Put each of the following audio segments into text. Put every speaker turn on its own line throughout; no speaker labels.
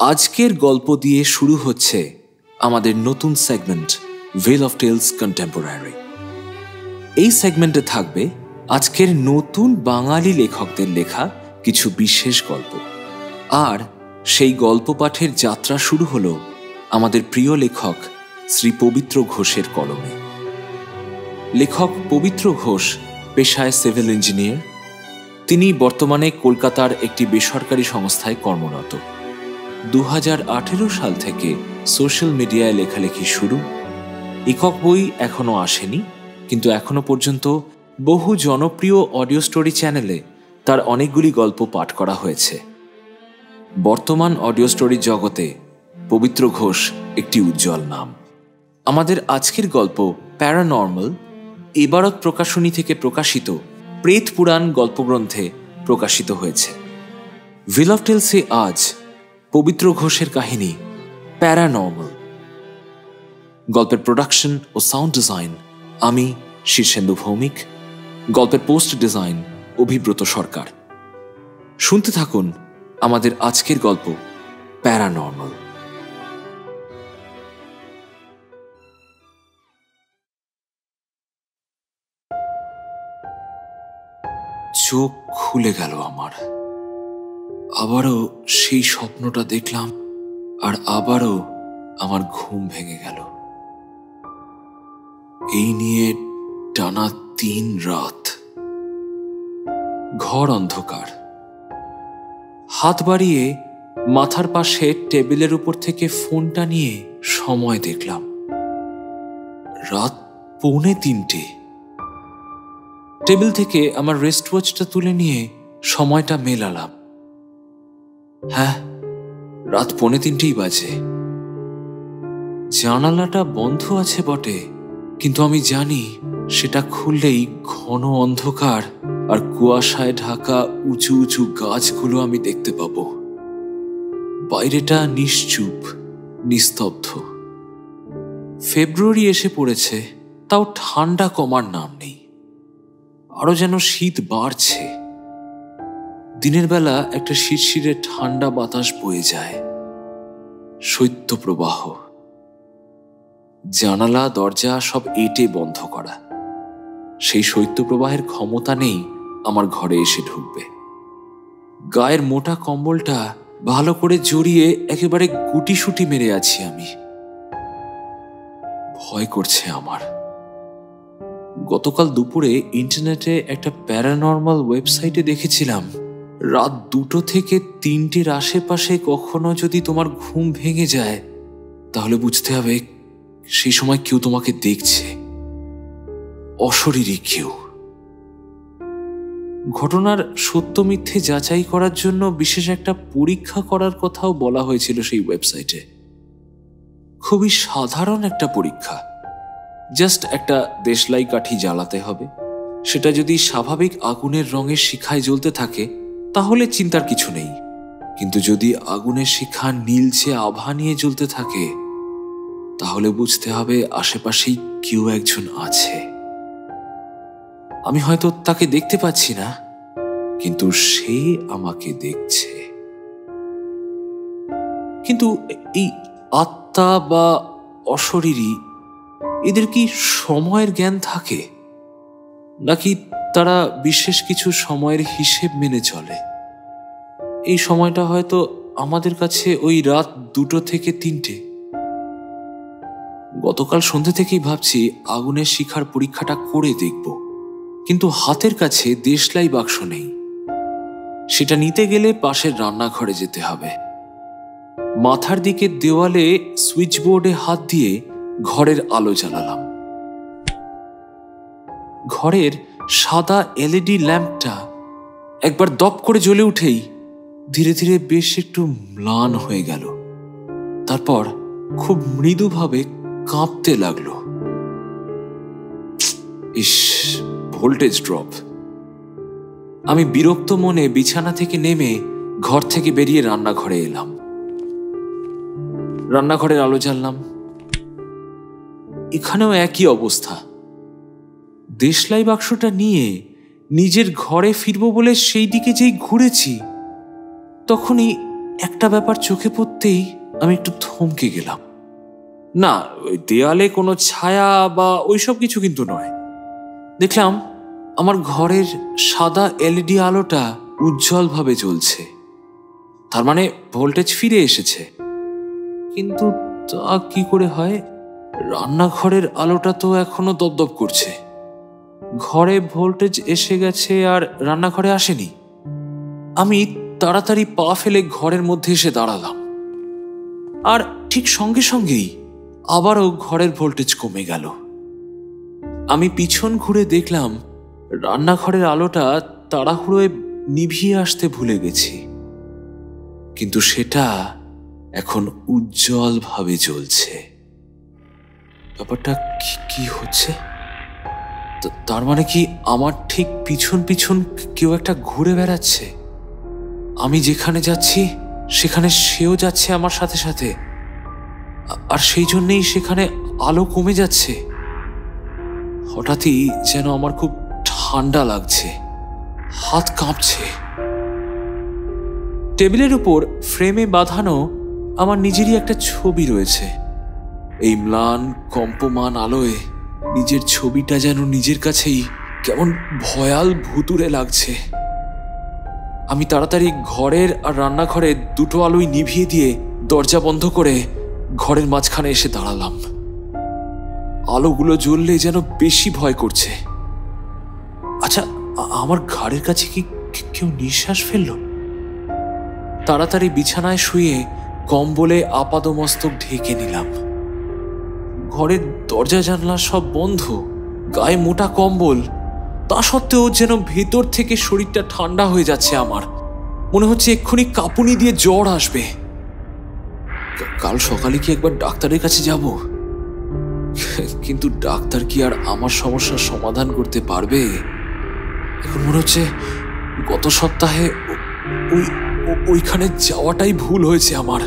আজকের গল্প দিয়ে শুরু হচ্ছে আমাদের নতুন segment veil of tales contemporary. এই সেগমেন্টে থাকবে আজকের নতুন বাঙালি লেখকদের লেখা কিছু বিশেষ গল্প, আর সেই গল্প পাঠের যাত্রা শুরু হলো আমাদের প্রিয় লেখক শ্রী পবিত্র ঘোষের কলমে। লেখক পবিত্র ঘোষ পেশায় সিভিল ইঞ্জিনিয়ার। তিনি বর্তমানে কলকাতার একটি বেসরকারি সংস্থায় কর্মরত। 2018 সাল থেকে সোশ্যাল মিডিয়ায় লেখালেখি শুরু। একক বই এখনো আসেনি, কিন্তু এখনো পর্যন্ত বহু জনপ্রিয় অডিও স্টোরি চ্যানেলে তার অনেকগুলি গল্প পাঠ করা হয়েছে। বর্তমান অডিও স্টোরি জগতে পবিত্র ঘোষ একটি উজ্জ্বল নাম। আমাদের আজকের গল্প প্যারানর্মাল এবারত প্রকাশনী থেকে প্রকাশিত প্রেত পুরাণ গল্পগ্রন্থে প্রকাশিত হয়েছে। ভেল অফ টেলসে আজ পবিত্র ঘোষের কাহিনী প্যারানর্মাল। গল্পের প্রোডাকশন ও সাউন্ড ডিজাইন আমি শীর্ষেন্দু ভৌমিক, গল্পের পোস্ট ডিজাইন অভিব্রত সরকার। শুনতে থাকুন আমাদের আজকের গল্প প্যারানর্মাল। চোখ খুলে গেল আমার। আবারও সেই স্বপ্নটা দেখলাম, আর আবারও আমার ঘুম ভেঙে গেল। এই নিয়ে টানা 3 রাত। ঘর অন্ধকার। হাত বাড়িয়ে মাথার পাশে টেবিলের উপর থেকে ফোনটা নিয়ে সময় দেখলাম। রাত 2:45। টেবিল থেকে আমার রেস্ট ওয়াচটা তুলে নিয়ে সময়টা মেলালাম। হ্যাঁ, রাত 2:45 বাজে। জানালাটা বন্ধ আছে বটে, কিন্তু আমি জানি সেটা খুললেই ঘন অন্ধকার আর কুয়াশায় ঢাকা উঁচু উঁচু গাছগুলো আমি দেখতে পাবো। বাইরেটা নিশ্চুপ, নিস্তব্ধ। ফেব্রুয়ারি এসে পড়েছে, তাও ঠান্ডা কমার নাম নেই। আরো যেন শীত বাড়ছে। দিনের বেলা একটা শিরশিরে ঠান্ডা বাতাস বয়ে যায়। শৈত্যপ্রবাহ। জানালা দরজা সব এঁটে বন্ধ করা। সেই শৈত্যপ্রবাহের ক্ষমতা নেই আমার ঘরে এসে ঢুকবে। গায়ের মোটা কম্বলটা ভালো করে জড়িয়ে একেবারে গুটিসুটি মেরে আছি আমি। ভয় করছে আমার। গতকাল দুপুরে ইন্টারনেটে একটা প্যারানর্মাল ওয়েবসাইটে দেখেছিলাম, রাত 2 থেকে 3টের আশেপাশে কখনো যদি তোমার ঘুম ভেঙে যায়, তাহলে বুঝতে হবে সেই সময় কেউ তোমাকে দেখছে। অশরীরী কেউ। ঘটনার সত্য মিথ্যে যাচাই করার জন্য বিশেষ একটা পরীক্ষা করার কথাও বলা হয়েছিল সেই ওয়েবসাইটে। খুবই সাধারণ একটা পরীক্ষা। জাস্ট একটা দেশলাই কাঠি জ্বালাতে হবে। সেটা যদি স্বাভাবিক আগুনের রঙের শিখায় জ্বলতে থাকে তাহলে চিন্তার কিছু নেই, কিন্তু যদি আগুনের শিখা নীলচে আভা নিয়ে জ্বলতে থাকে তাহলে বুঝতে হবে আশেপাশেই কেউ একজন আছে। আমি হয়তো তাকে দেখতে পাচ্ছি না, কিন্তু সে আমাকে দেখছে। কিন্তু এই আত্মা বা অশরীরী, এদের কি সময়ের জ্ঞান থাকে, নাকি তারা বিশেষ কিছু সময়ের হিসেব মেনে চলে? এই সময়টা হয়তো আমাদের কাছে ওই রাত 2 থেকে 3টে। গতকাল সন্ধ্যে থেকেই ভাবছি আগুনের শিখার পরীক্ষাটা করে দেখব, কিন্তু হাতের কাছে দেশলাই বাক্স নেই। সেটা নিতে গেলে পাশের রান্নাঘরে যেতে হবে। মাথার দিকে দেওয়ালে সুইচ বোর্ডে হাত দিয়ে ঘরের আলো জ্বালালাম। ঘরের সাদা এলইডি ল্যাম্পটা একবার দপ করে জ্বলে উঠেই ধীরে ধীরে বেশ একটু ম্লান হয়ে গেল। তারপর খুব মৃদুভাবে কাঁপতে লাগলো। ইস, ভোল্টেজ ড্রপ। আমি বিরক্ত মনে বিছানা থেকে নেমে ঘর থেকে বেরিয়ে রান্নাঘরে এলাম। রান্নাঘরের আলো জ্বাললাম। এখানেও একই অবস্থা। দেশলাই বাক্সটা নিয়ে নিজের ঘরে ফিরবো বলে সেই দিকে যেই ঘুরেছি, তখনই একটা ব্যাপার চোখে পড়তেই আমি একটু থমকে গেলাম। না, ওই দেয়ালে কোনো ছায়া বা ওইসব কিছু কিন্তু নয়। দেখলাম আমার ঘরের সাদা এলইডি আলোটা উজ্জ্বলভাবে জ্বলছে। তার মানে ভোল্টেজ ফিরে এসেছে। কিন্তু তা কি করে হয়? রান্নাঘরের আলোটা তো এখনো দপদপ করছে। ঘরে ভোল্টেজ এসে গেছে আর রান্নাঘরে আসেনি। আমি তাড়াতাড়ি পা ফেলে ঘরের মধ্যে এসে দাঁড়ালাম, আর ঠিক সঙ্গে সঙ্গেই আবারও ঘরের ভোল্টেজ কমে গেল। আমি পিছন ঘুরে দেখলাম রান্নাঘরের আলোটা তাড়াহুড়োয় নিভিয়ে আসতে ভুলে গেছি, কিন্তু সেটা এখন উজ্জ্বলভাবে জ্বলছে। ব্যাপারটা কি হচ্ছে? তার মানে কি আমার ঠিক পিছন পিছন কেউ একটা ঘুরে বেড়াচ্ছে? আমি যেখানে যাচ্ছি সেখানে সেও যাচ্ছে আমার সাথে সাথে, আর সেই জন্যেই সেখানে আলো কমে যাচ্ছে। হঠাৎই যেন আমার খুব ঠান্ডা লাগছে, হাত কাঁপছে। টেবিলের উপর ফ্রেমে বাঁধানো আমার নিজেরই একটা ছবি রয়েছে। এই ম্লান কম্পমান আলোয় নিজের ছবিটা যেন নিজের কাছেই কেমন ভয়াল ভুতুড়ে লাগছে। আমি তাড়াতাড়ি ঘরের আর রান্নাঘরের দুটো আলোই নিভিয়ে দিয়ে দরজা বন্ধ করে ঘরের মাঝখানে এসে দাঁড়ালাম। আলোগুলো জ্বললে যেন বেশি ভয় করছে। আচ্ছা, আমার ঘাড়ের কাছে কি কেউ নিঃশ্বাস ফেলল? তাড়াতাড়ি বিছানায় শুয়ে কম্বলে আপাদমস্তক ঢেকে নিলাম। ঘরের দরজা জানলা সব বন্ধ, গায়ে মোটা কম্বল। তা সত্ত্বেও যেন ভেতর থেকে শরীরটা ঠান্ডা হয়ে যাচ্ছে। আমার মনে হচ্ছে এক্ষুনি কাঁপুনি দিয়ে জ্বর আসবে। কাল সকালে কি একবার ডাক্তারের কাছে যাব? কিন্তু ডাক্তার কি আর আমার সমস্যার সমাধান করতে পারবে? এখন মনে হচ্ছে গত সপ্তাহে ওইখানে যাওয়াটাই ভুল হয়েছে আমার।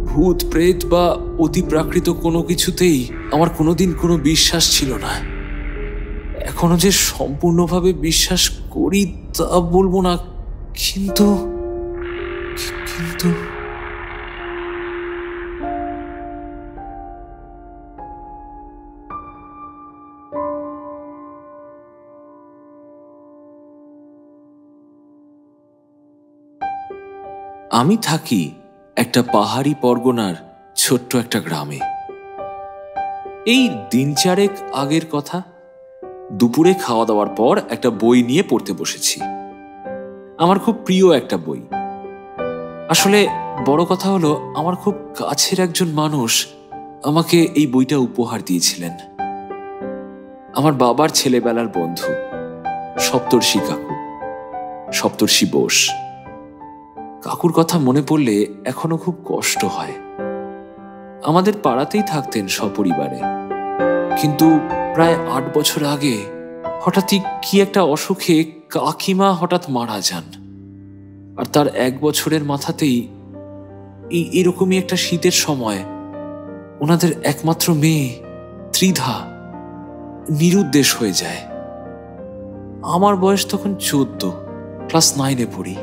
ভূত প্রেত বা অতি প্রাকৃত কোনো কিছুতেই আমার কোনোদিন কোনো বিশ্বাস ছিল না। এখনো যে সম্পূর্ণভাবে বিশ্বাস করি তা বলবো না, কিন্তু কিন্তু আমি থাকি একটা পাহাড়ি পরগনার ছোট্ট একটা গ্রামে। এই দিন চারেক আগের কথা, দুপুরে খাওয়া দাওয়ার পর একটা বই নিয়ে পড়তে বসেছি। আমার খুব প্রিয় একটা বই। আসলে বড় কথা হলো, আমার খুব কাছের একজন মানুষ আমাকে এই বইটা উপহার দিয়েছিলেন। আমার বাবার ছেলেবেলার বন্ধু সপ্তর্ষি কাকু, সপ্তর্ষি বোস। কাকুর কথা মনে পড়লে এখনো খুব কষ্ট হয়। আমাদের পাড়াতেই থাকতেন সপরিবারে, কিন্তু প্রায় 8 বছর আগে হঠাৎই কি একটা অসুখে কাকিমা হঠাৎ মারা যান। আর তার 1 বছরের মাথাতেই এরকমই একটা শীতের সময় ওনাদের একমাত্র মেয়ে ত্রিধা নিরুদ্দেশ হয়ে যায়। আমার বয়স তখন 14, ক্লাস 9-এ পড়ি।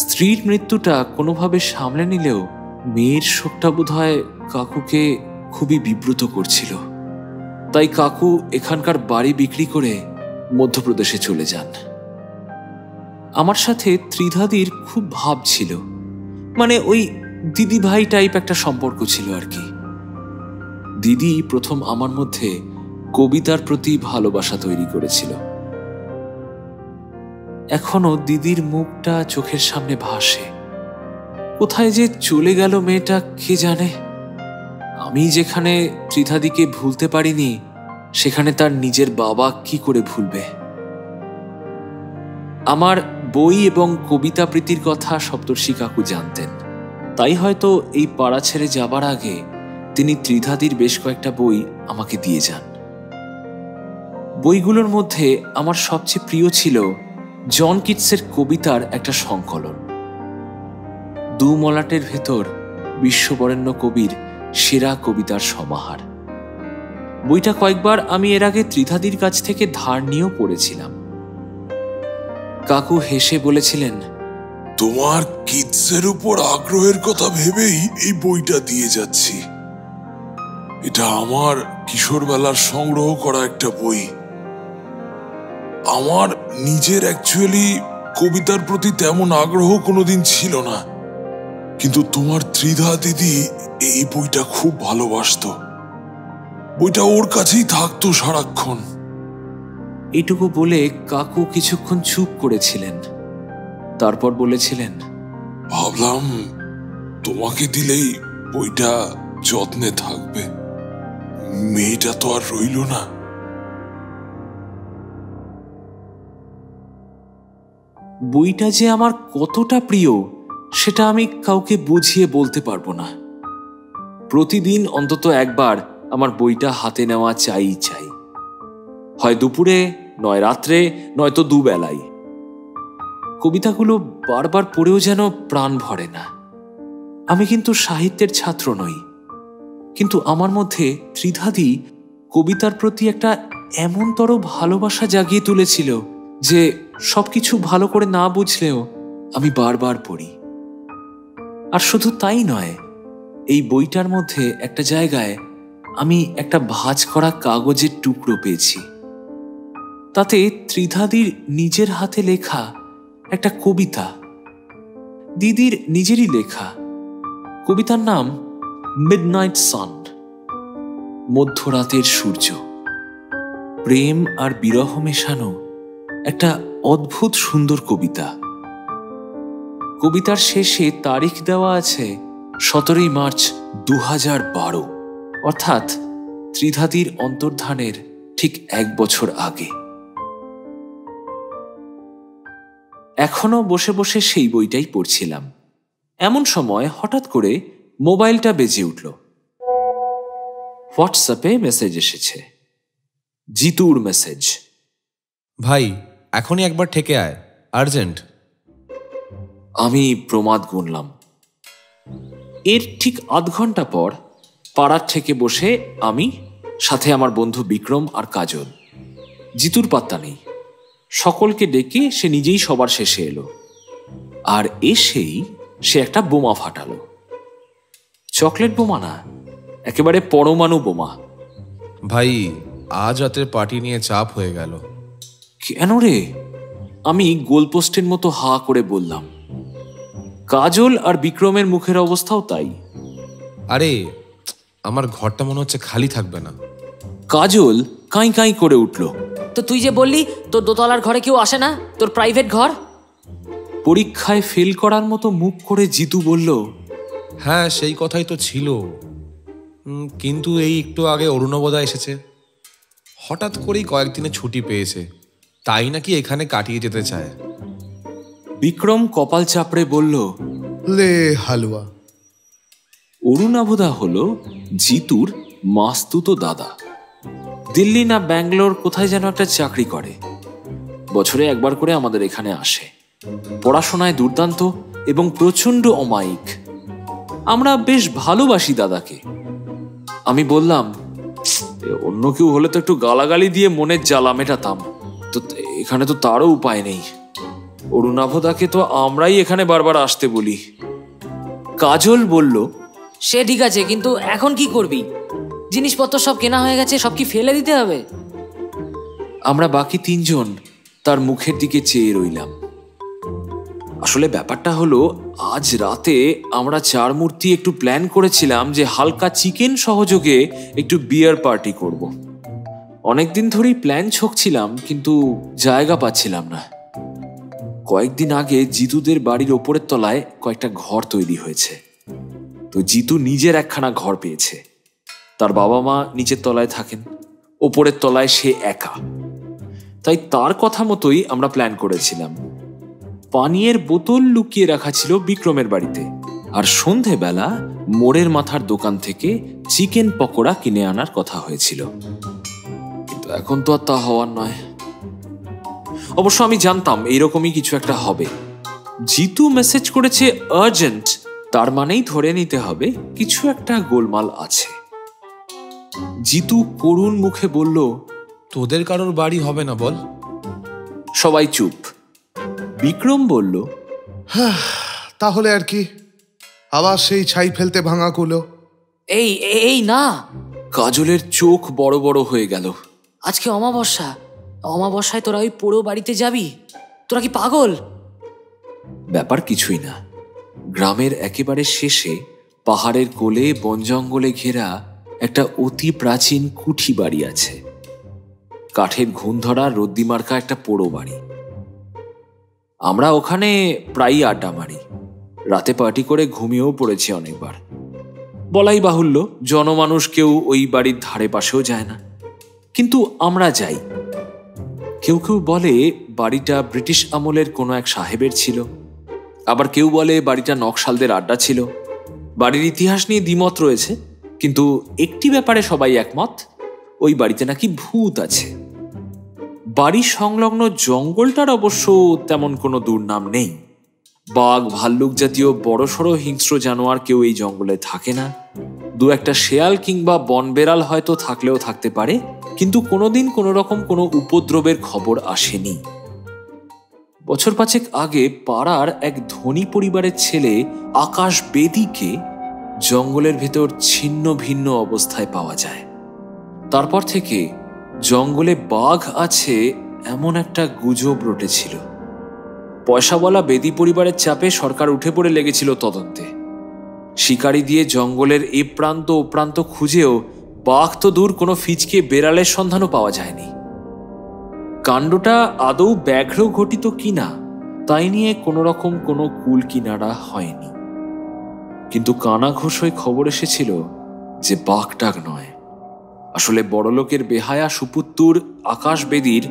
স্ত্রীর মৃত্যুটা কোনোভাবে সামলে নিলেও মেয়ের শোকটা বোধহয় কাকুকে খুবই বিব্রত করছিল। তাই কাকু এখানকার বাড়ি বিক্রি করে মধ্যপ্রদেশে চলে যান। আমার সাথে ত্রিধাদির খুব ভাব ছিল, মানে ওই দিদি ভাই টাইপ একটা সম্পর্ক ছিল আর কি। দিদি প্রথম আমার মধ্যে কবিতার প্রতি ভালোবাসা তৈরি করেছিল। এখনো দিদির মুখটা চোখের সামনে ভাসে। কোথায় যে চলে গেল মেয়েটা কে জানে। আমি যেখানে ত্রিধাদিকে ভুলতে পারিনি, সেখানে তার নিজের বাবা কি করে ভুলবে? আমার বই এবং কবিতা প্রীতির কথা সপ্তর্ষি কাকু জানতেন, তাই হয়তো এই পাড়া ছেড়ে যাবার আগে তিনি ত্রিধাদির বেশ কয়েকটা বই আমাকে দিয়ে যান। বইগুলোর মধ্যে আমার সবচেয়ে প্রিয় ছিল জন কিটসের কবিতার একটা সংকলন, 2 মলাটের ভেতর বিশ্ববরেণ্য কবির সেরা কবিতার সমাহার। বইটা কয়েকবার আমি এর আগে ত্রিধাদির কাছ থেকে ধার নিয়েও পড়েছিলাম। কাকু হেসে বলেছিলেন,
তোমার কিডসের উপর আগ্রহের কথা ভেবেই এই বইটা দিয়ে যাচ্ছি। এটা আমার কিশোরবেলার সংগ্রহ করা একটা বই। আমার নিজের অ্যাকচুয়ালি কবিতার প্রতি তেমন আগ্রহ কোনোদিন ছিল না, কিন্তু তোমার ত্রিধা দিদি এই বইটা খুব ভালোবাসতো। বইটা ওর কাছেই থাকতো সারাক্ষণ।
এটুকু বলে কাকু কিছুক্ষণ চুপ করেছিলেন, তারপর বলেছিলেন,
ভাবলাম তোমাকে দিলেই বইটা যত্নে থাকবে। মেয়েটা তো আর রইল না।
বইটা যে আমার কতটা প্রিয় সেটা আমি কাউকে বুঝিয়ে বলতে পারবো না। প্রতিদিন অন্তত একবার আমার বইটা হাতে নেওয়া চাই। হয় দুপুরে, নয় রাত্রে, নয়তো দুবেলায়। কবিতাগুলো বারবার পড়েও যেন প্রাণ ভরে না। আমি কিন্তু সাহিত্যের ছাত্র নই, কিন্তু আমার মধ্যে ত্রিধাদি কবিতার প্রতি একটা এমনতর ভালোবাসা জাগিয়ে তুলেছিল যে সবকিছু ভালো করে না বুঝলেও আমি বারবার পড়ি। আর শুধু তাই নয়, এই বইটার মধ্যে একটা জায়গায় আমি একটা ভাঁজ করা কাগজের টুকরো পেয়েছি। তাতে ত্রিধাদির নিজের হাতে লেখা একটা কবিতা, দিদির নিজেরই লেখা। কবিতার নাম মিডনাইট সান, মধ্যরাতের সূর্য। প্রেম আর বিরহ মেশানো একটা অদ্ভুত সুন্দর কবিতা। কবিতার শেষে তারিখ দেওয়া আছে 17 মার্চ 2012, অর্থাৎ ত্রিধাদির অন্তর্ধানের ঠিক 1 বছর আগে। এখনো বসে বসে সেই বইটাই পড়ছিলাম। এমন সময় হঠাৎ করে মোবাইলটা বেজে উঠল। হোয়াটসঅ্যাপে মেসেজ এসেছে, জিতুর মেসেজ।
ভাই, এখনই একবার ঠেকে আয়, আর্জেন্ট।
আমি প্রমাদ গুনলাম। এর ঠিক আধ ঘন্টা পর পাড়ার থেকে বসে আমি, সাথে আমার বন্ধু বিক্রম আর কাজল। জিতুর পাত্তা নেই। সকলকে ডেকে সে নিজেই সবার শেষে এলো, আর এসেই সে একটা বোমা ফাটালো। চকলেট বোমা না, একেবারে পরমাণু বোমা।
ভাই, আজ রাতের পার্টি নিয়ে চাপ হয়ে গেল।
কেন রে? আমি গোলপোস্টের মতো হা করে বললাম। কাজল আর বিক্রমের মুখের অবস্থাও তাই।
আরে, আমার ঘরটা মনে হচ্ছে খালি থাকবে না।
কাজল কাঁই কাঁই করে উঠল।
তো তুই যে বললি তোর দোতলার ঘরে কেউ আসে না, তোর প্রাইভেট ঘর।
পরীক্ষায় ফেল করার মতো মুখ করে জিতু বলল,
হ্যাঁ, সেই কথাই তো ছিল, কিন্তু এই একটু আগে অরুণবদা এসেছে। হঠাৎ করেই কয়েকদিনে ছুটি পেয়েছে, তাই নাকি এখানে কাটিয়ে যেতে চায়।
বিক্রম কপাল চাপড়ে বলল,
লে হালুয়া।
অরুণাভদা হলো জিতুর মাস্তুতো দাদা। দিল্লি না ব্যাঙ্গালোর কোথায় যেন একটা চাকরি করে। বছরে একবার করে আমাদের এখানে আসে। পড়াশোনায় দুর্দান্ত এবং প্রচন্ড অমায়িক। আমরা বেশ ভালোবাসি দাদাকে। আমি বললাম, অন্য কেউ হলে তো একটু গালাগালি দিয়ে মনের জ্বালা মেটাতাম, তো এখানে তো তারও উপায় নেই। অরুণাভদাকে তো আমরাই এখানে বারবার আসতে বলি। কাজল বলল,
সে ঠিক আছে, কিন্তু এখন কি করবি? জিনিসপত্র সব কেনা হয়ে গেছে, সব কি ফেলে দিতে হবে?
আমরা বাকি 3 জন তার মুখের দিকে চেয়ে রইলাম। আসলে ব্যাপারটা হলো, আজ রাতে আমরা 4 মূর্তি একটু প্ল্যান করেছিলাম যে হালকা চিকেন সহযোগে একটু বিয়ার পার্টি করব। অনেকদিন ধরেই প্ল্যান ছকছিলাম, কিন্তু জায়গা পাচ্ছিলাম না। কয়েকদিন আগে জিতুদের বাড়ির ওপরের তলায় কয়েকটা ঘর তৈরি হয়েছে। তো জিতু নিজের একখানা ঘর পেয়েছে। তার বাবা মা নিচের তলায় থাকেন, ওপরের তলায় সে একা। তাই তার কথা মতোই আমরা প্ল্যান করেছিলাম। পানীয়ের বোতল লুকিয়ে রাখা ছিল বিক্রমের বাড়িতে, আর সন্ধেবেলা মোড়ের মাথার দোকান থেকে চিকেন পকোড়া কিনে আনার কথা হয়েছিল। কিন্তু এখন তো আর তা হওয়ার নয়। অবশ্য আমি জানতাম এইরকমই কিছু একটা হবে। জিতু মেসেজ করেছে আর্জেন্ট, তার মানেই ধরে নিতে হবে কিছু একটা গোলমাল আছে। জিতু করুণ মুখে বলল,
তোদের কারোর বাড়ি হবে না বল?
সবাই চুপ। বিক্রম বলল,
তাহলে আর কি, আবার সেই ছাই ফেলতে ভাঙা কুলো।
এই এই না,
কাজলের চোখ বড় বড় হয়ে গেল।
আজকে অমাবস্যা, অমাবস্যায় তোরা ওই পোড়ো বাড়িতে যাবি? তোরা কি পাগল?
ব্যাপার কিছুই না। গ্রামের একেবারে শেষে পাহাড়ের কোলে বন জঙ্গলে ঘেরা একটা অতি প্রাচীন কুঠি বাড়ি আছে। কাঠের ঘুণ ধরা রদ্দিমার্কা একটা পোড়ো বাড়ি। আমরা ওখানে প্রায়ই আড্ডা মারি, রাতে পার্টি করে ঘুমিয়েও পড়েছি অনেকবার। বলাই বাহুল্য, জনমানুষ কেউ ওই বাড়ির ধারে পাশেও যায় না, কিন্তু আমরা যাই। কেউ কেউ বলে বাড়িটা ব্রিটিশ আমলের কোনো এক সাহেবের ছিল, আবার কেউ বলে বাড়িটা নকশালদের আড্ডা ছিল। বাড়ির ইতিহাস নিয়ে দ্বিমত রয়েছে, কিন্তু একটি ব্যাপারে সবাই একমত, ওই বাড়িতে নাকি ভূত আছে। বাড়ি সংলগ্ন জঙ্গলটার অবশ্য তেমন কোনো দুর্নাম নেই। বাঘ ভাল্লুক জাতীয় বড়সড় হিংস্র জানোয়ার কেউ এই জঙ্গলে থাকে না। দু একটা শেয়াল কিংবা বনবেড়াল হয়তো থাকলেও থাকতে পারে, কিন্তু কোনোদিন কোনো রকম কোনো উপদ্রবের খবর আসেনি। বছর 5 আগে পাড়ার এক ধনী পরিবারের ছেলে আকাশ বেদীকে জঙ্গলের ভেতর ছিন্ন ভিন্ন অবস্থায় পাওয়া যায়। তারপর থেকে জঙ্গলে বাঘ আছে এমন একটা গুজব রটেছিল। পয়সাওয়ালা বেদী পরিবারের চাপে সরকার উঠে পড়ে লেগেছিল তদন্তে। শিকারি দিয়ে জঙ্গলের এ প্রান্ত ও প্রান্ত খুঁজেও বাঘ তো দূর, কোনো ফিচকে বেড়ালের সন্ধানও পাওয়া যায়নি। কাণ্ডটা আদৌ ব্যাঘ্র ঘটিত কিনা তাই নিয়ে কোনো রকম কোনো কুল কিনারা হয়নি, কিন্তু কানা ঘোষই খবর এসেছিল যে বাঘটাক নয়, আসলে বড়লোকের বেহায়া সুপুত্তুর আকাশ বেদীর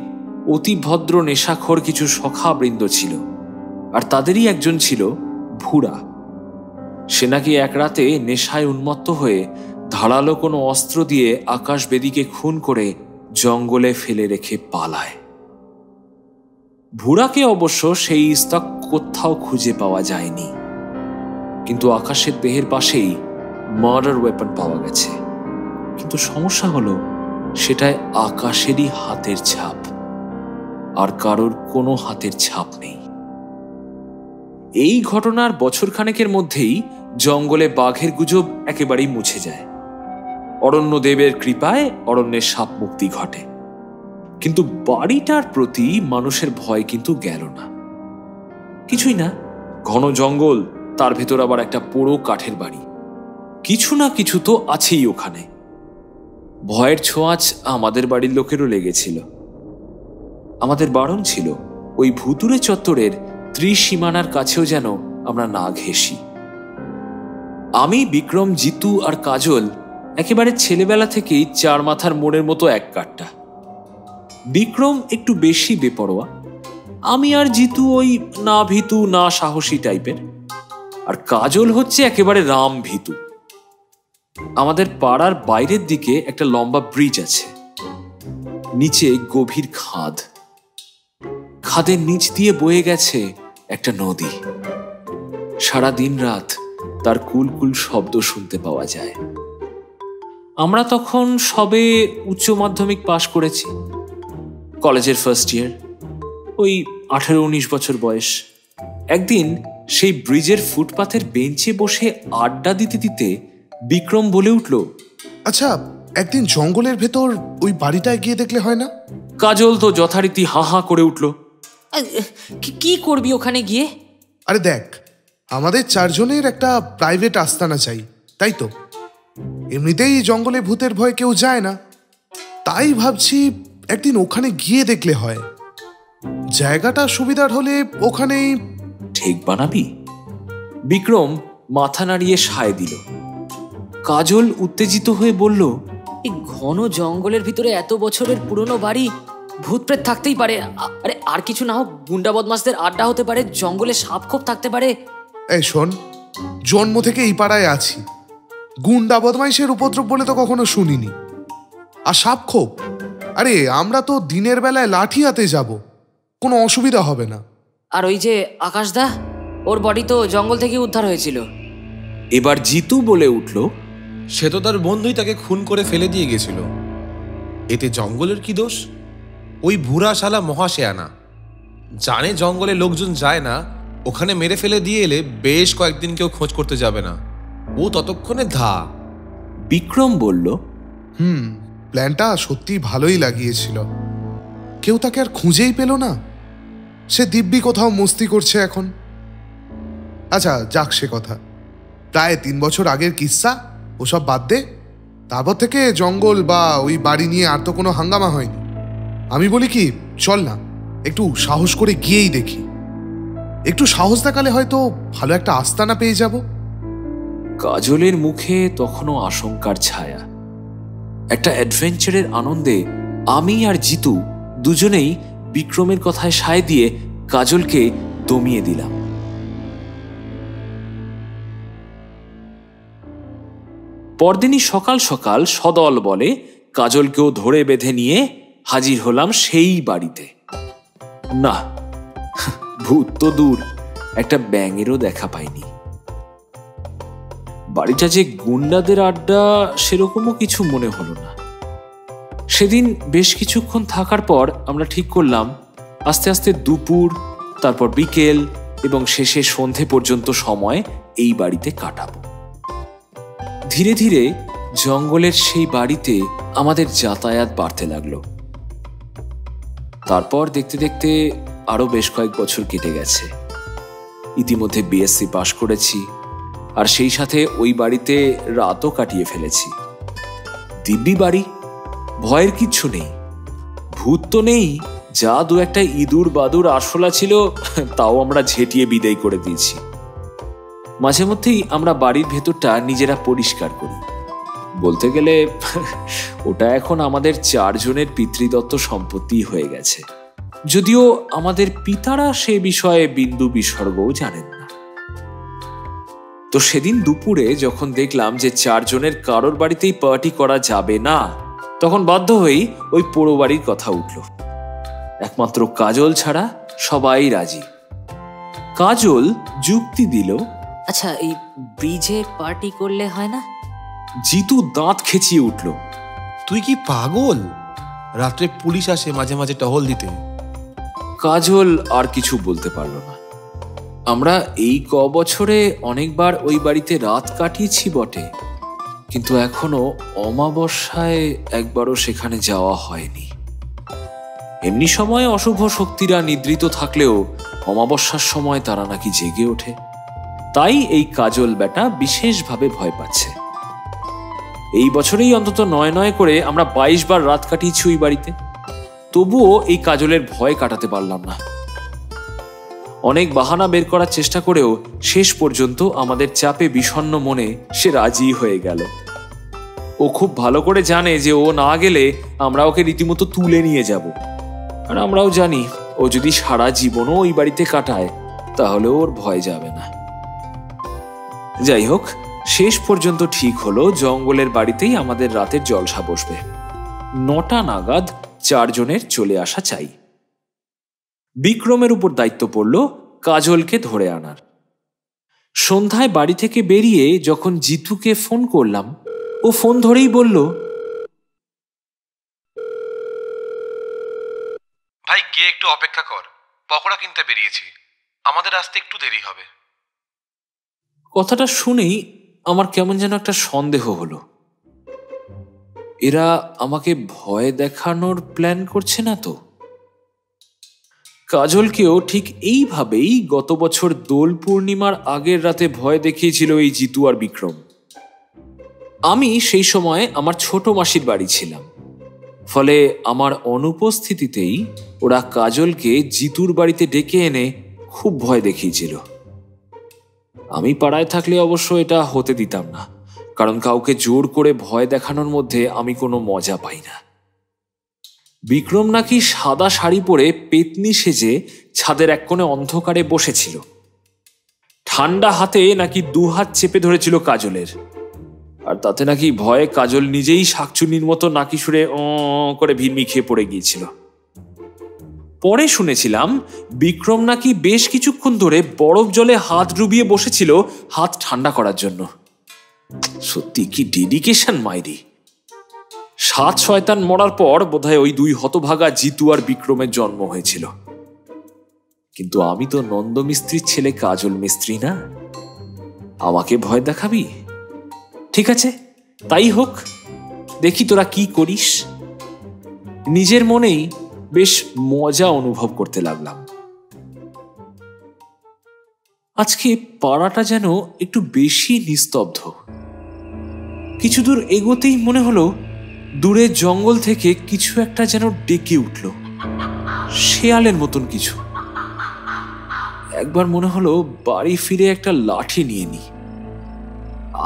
অতি ভদ্র নেশাখোর কিছু সখা বৃন্দ ছিল, আর তাদেরই একজন ছিল ভুরা। সে নাকি এক রাতে নেশায় উন্মত্ত হয়ে ধারালো কোনো অস্ত্র দিয়ে আকাশ বেদীকে খুন করে জঙ্গলে ফেলে রেখে পালায়। ভুরাকে অবশ্য সেই স্তক কোথাও খুঁজে পাওয়া যায়নি, কিন্তু আকাশের দেহের পাশেই মার্ডার ওয়েপন পাওয়া গেছে। কিন্তু সমস্যা হলো সেটায় আকাশেরই হাতের ছাপ, আর কারোর কোনো হাতের ছাপ নেই। এই ঘটনার বছরখানেকের মধ্যেই জঙ্গলে বাঘের গুজব একেবারেই মুছে যায়। অরণ্যদেবের কৃপায় অরণ্যের সাপ মুক্তি ঘটে, কিন্তু বাড়িটার প্রতি মানুষের ভয় কিন্তু গেল না। কিছুই না, ঘন জঙ্গল, তার ভেতর আবার একটা পোড়ো কাঠের বাড়ি, কিছু না কিছু তো আছেই ওখানে। ভয়ের ছোঁয়াচ আমাদের বাড়ির লোকেরও লেগেছিল। আমাদের বারণ ছিল ওই ভুতুরে চত্বরের ত্রিসীমানার কাছেও যেন আমরা না ঘেঁষি। আমি, বিক্রম, জিতু আর কাজল একেবারে ছেলেবেলা থেকেই 4 মাথার মোড়ের মতো এক কাট্টা। বিক্রম একটু বেশি বেপরোয়া, আমি আর জিতু ওই না ভীতু না সাহসী টাইপের, আর কাজল হচ্ছে একেবারে রাম ভীতু। আমাদের পাড়ার বাইরের দিকে একটা লম্বা ব্রিজ আছে, নিচে গভীর খাদ, খাদের নিচ দিয়ে বয়ে গেছে একটা নদী। সারা দিন রাত তার কুলকুল শব্দ শুনতে পাওয়া যায়। আমরা তখন সবে উচ্চ মাধ্যমিক পাশ করেছি, কলেজের ফার্স্ট ইয়ার, ওই 18-19 বছর বয়স। একদিন সেই ব্রিজের ফুটপাথের বেঞ্চে বসে আড্ডা দিতে দিতে বিক্রম বলে উঠল,
আচ্ছা, একদিন জঙ্গলের ভেতর ওই বাড়িটায় গিয়ে দেখলে হয় না?
কাজল তো যথারীতি হা হা করে উঠল।
কি করবি ওখানে গিয়ে?
আরে দেখ, আমাদের 4 জনের একটা প্রাইভেট আস্তানা চাই, তাই তো? এমনিতেই জঙ্গলে ভূতের ভয় কেউ যায় না, তাই ভাবছি একদিন ওখানে গিয়ে দেখলে হয়। জায়গাটা সুবিধার হলে ওখানেই।
ঠিক বানাবি? বিক্রম মাথা নাড়িয়ে সায় দিল। কাজল উত্তেজিত হয়ে বলল,
এই ঘন জঙ্গলের ভিতরে এত বছরের পুরনো বাড়ি, ভূত প্রেত থাকতেই পারে। আরে আর কিছু না হোক, গুন্ডা বদমাসদের আড্ডা হতে পারে, জঙ্গলে সাপ খোপ থাকতে পারে।
এই শোন, জন্ম থেকে এই পাড়ায় আছি, গুন্ডা বদমাইশের উপদ্রব বলে তো কখনো শুনিনি। আর সাপ খোপ, আরে আমরা তো দিনের বেলায় লাঠি হাতে যাব, কোনো অসুবিধা হবে না।
আর ওই যে আকাশদা, ওর বডি তো জঙ্গল থেকে উদ্ধার হয়েছিল।
এবার জিতু বলে উঠল,
সে তো তার বন্ধুই তাকে খুন করে ফেলে দিয়ে গেছিল, এতে জঙ্গলের কি দোষ? ওই ভুরা শালা মহাশেয়ানা, জানে জঙ্গলে লোকজন যায় না, ওখানে মেরে ফেলে দিয়ে এলে বেশ কয়েকদিন কেউ খোঁজ করতে যাবে না। ও ততক্ষণে ধা।
বিক্রম বলল,
প্ল্যানটা সত্যি ভালোই লাগিয়েছিল। কেউ তাকে আর খুঁজেই পেল না। সে দিব্যি কোথাও মস্তি করছে এখন। আচ্ছা যাক সে কথা, প্রায় 3 বছর আগের কিস্সা, ওসব বাদ দে। তারপর থেকে জঙ্গল বা ওই বাড়ি নিয়ে আর তো কোনো হাঙ্গামা হয়নি। আমি বলি কি, চল না একটু সাহস করে গিয়েই দেখি। একটু সাহস দেখালে হয়তো ভালো একটা আস্তানা পেয়ে যাব।
কাজলের মুখে তখনও আশঙ্কার ছায়া। একটা অ্যাডভেঞ্চারের আনন্দে আমি আর জিতু দুজনেই বিক্রমের কথায় সায় দিয়ে কাজলকে দমিয়ে দিলাম। পরদিনই সকাল সকাল সদল বলে কাজলকেও ধরে বেঁধে নিয়ে হাজির হলাম সেই বাড়িতে। না, ভূত তো দূর, একটা ব্যাঙেরও দেখা পাইনি। বাড়িটা যে গুন্ডাদের আড্ডা সেরকমও কিছু মনে হলো না। সেদিন বেশ কিছুক্ষণ থাকার পর আমরা ঠিক করলাম আস্তে আস্তে দুপুর, তারপর বিকেল এবং শেষে সন্ধে পর্যন্ত সময় এই বাড়িতে কাটাবো। ধীরে ধীরে জঙ্গলের সেই বাড়িতে আমাদের যাতায়াত বাড়তে লাগলো। তারপর দেখতে দেখতে আরো বেশ কয়েক বছর কেটে গেছে। ইতিমধ্যে বিএসসি পাশ করেছি, আর সেই সাথে ওই বাড়িতে রাতও কাটিয়ে ফেলেছি। দিব্যি বাড়ি, ভয়ের কিচ্ছু নেই। ভূত তো নেই, যা দু একটা ইঁদুর বাদুর আরশোলা ছিল তাও আমরা ঝেঁটিয়ে বিদায় করে দিয়েছি। মাঝে মধ্যেই আমরা বাড়ির ভেতরটা নিজেরা পরিষ্কার করি। বলতে গেলে ওটা এখন আমাদের 4 জনের পিতৃদত্ত সম্পত্তি হয়ে গেছে, যদিও আমাদের পিতারা সে বিষয়ে বিন্দু বিসর্গও জানেন না। তো সেদিন দুপুরে যখন দেখলাম যে 4 জনের কারোর বাড়িতেই পার্টি করা যাবে না, তখন বাধ্য হয়েই ওই পোড়ো বাড়ির কথা উঠল। একমাত্র কাজল ছাড়া সবাই রাজি। কাজল যুক্তি দিল,
আচ্ছা এই ব্রিজে পার্টি করলে হয় না?
জিতু দাঁত খেঁচিয়ে উঠল,
তুই কি পাগল? রাত্রে পুলিশ আসে মাঝে মাঝে টহল দিতে।
কাজল আর কিছু বলতে পারল না। আমরা এই বছরে অনেকবার ওই বাড়িতে রাত কাটিয়েছি বটে, কিন্তু এখনো অমাবস্যায় একবারও সেখানে যাওয়া হয়নি। এমনি সময় অশুভ শক্তিরা নিদ্রিত থাকলেও অমাবস্যার সময় তারা নাকি জেগে ওঠে। তাই এই কাজল বেটা বিশেষভাবে ভয় পাচ্ছে। এই বছরেই অন্তত 9 করে আমরা 22 বার রাত কাটিয়েছি ওই বাড়িতে, তবুও এই কাজলের ভয় কাটাতে পারলাম না। অনেক বাহানা বের করার চেষ্টা করেও শেষ পর্যন্ত আমাদের চাপে বিষণ্ণ মনে সে রাজি হয়ে গেল। ও খুব ভালো করে জানে যে ও না গেলে আমরা ওকে রীতিমতো তুলে নিয়ে যাব, আর আমরাও জানি ও যদি সারা জীবনও ওই বাড়িতে কাটায় তাহলে ওর ভয় যাবে না। যাই হোক, শেষ পর্যন্ত ঠিক হলো জঙ্গলের বাড়িতেই আমাদের রাতের জলসা বসবে। 9টা নাগাদ 4 জনের চলে আসা চাই। বিক্রমের উপর দায়িত্ব পড়ল কাজলকে ধরে আনার। সন্ধ্যায় বাড়ি থেকে বেরিয়ে যখন জিতুকে ফোন করলাম, ও ফোন ধরেই বলল,
ভাই গিয়ে একটু অপেক্ষা কর, পকোড়া কিনতে বেরিয়েছি, আমাদের আসতে একটু দেরি হবে।
কথাটা শুনেই আমার কেমন যেন একটা সন্দেহ হলো। এরা আমাকে ভয় দেখানোর প্ল্যান করছে না তো? কাজলকেও ঠিক এইভাবেই গত বছর দোল পূর্ণিমার আগের রাতে ভয় দেখিয়েছিল এই জিতু আর বিক্রম। আমি সেই সময় আমার ছোট মাসির বাড়ি ছিলাম, ফলে আমার অনুপস্থিতিতেই ওরা কাজলকে জিতুর বাড়িতে ডেকে এনে খুব ভয় দেখিয়েছিল। আমি পাড়ায় থাকলে অবশ্য এটা হতে দিতাম না, কারণ কাউকে জোর করে ভয় দেখানোর মধ্যে আমি কোনো মজা পাই না। বিক্রম নাকি সাদা শাড়ি পরে পেতনি সেজে ছাদের এক কোণে অন্ধকারে বসেছিল। ঠান্ডা হাতে নাকি 2 হাত চেপে ধরেছিল কাজলের, আর তাতে নাকি ভয়ে কাজল নিজেই শাকচুন্নির মতো নাকি সুরে করে ভিড়মি খেয়ে পড়ে গিয়েছিল। পরে শুনেছিলাম বিক্রম নাকি বেশ কিছুক্ষণ ধরে বরফ জলে হাত ডুবিয়ে বসেছিল হাত ঠান্ডা করার জন্য। সত্যি কি ডেডিকেশন মাইরি! 7 শয়তান মরার পর বোধহয় ওই 2 হতভাগা জিতু আর বিক্রমের জন্ম হয়েছিল। কিন্তু আমি তো নন্দ মিস্ত্রির ছেলে কাজল মিস্ত্রি না, আমাকে ভয় দেখাবি? ঠিক আছে, তাই হোক, দেখি তোরা কি করিস। নিজের মনেই বেশ মজা অনুভব করতে লাগলাম। আজকে পাড়াটা যেন একটু বেশি নিস্তব্ধ। কিছু দূর এগোতেই মনে হলো দূরের জঙ্গল থেকে কিছু একটা যেন ডেকে উঠল, শেয়ালের মতন কিছু। একবার মনে হলো বাড়ি ফিরে একটা লাঠি নিয়ে নিই।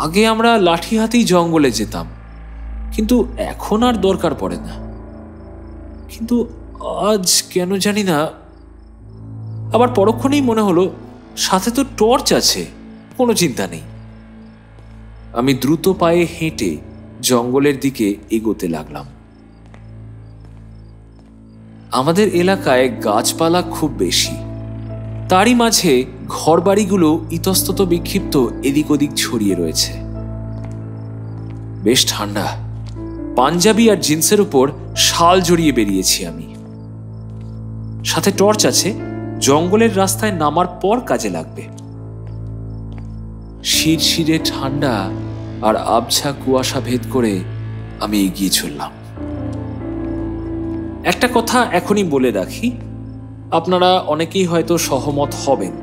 আগে আমরা লাঠি হাতেই জঙ্গলে যেতাম, কিন্তু এখন আর দরকার পড়ে না। কিন্তু আজ কেন জানি না, আবার পরক্ষণেই মনে হলো সাথে তো টর্চ আছে, কোনো চিন্তা নেই। আমি দ্রুত পায়ে হেঁটে জঙ্গলের দিকে এগোতে লাগলাম। আমাদের এলাকায় গাছপালা খুব বেশি, তারই মাঝে ঘরবাড়িগুলো ইতস্তত বিক্ষিপ্ত এদিক ওদিক ছড়িয়ে রয়েছে। বেশ ঠান্ডা, পাঞ্জাবি আর জিন্সের উপর শাল জড়িয়ে বেরিয়েছি আমি। সাথে টর্চ আছে, জঙ্গলের রাস্তায় নামার পর কাজে লাগবে। শিরশিরে ঠান্ডা আর আবছা কুয়াশা ভেদ করে আমি এগিয়ে চললাম। একটা কথা এখনই বলে রাখি, আপনারা অনেকেই হয়তো সহমত হবেন।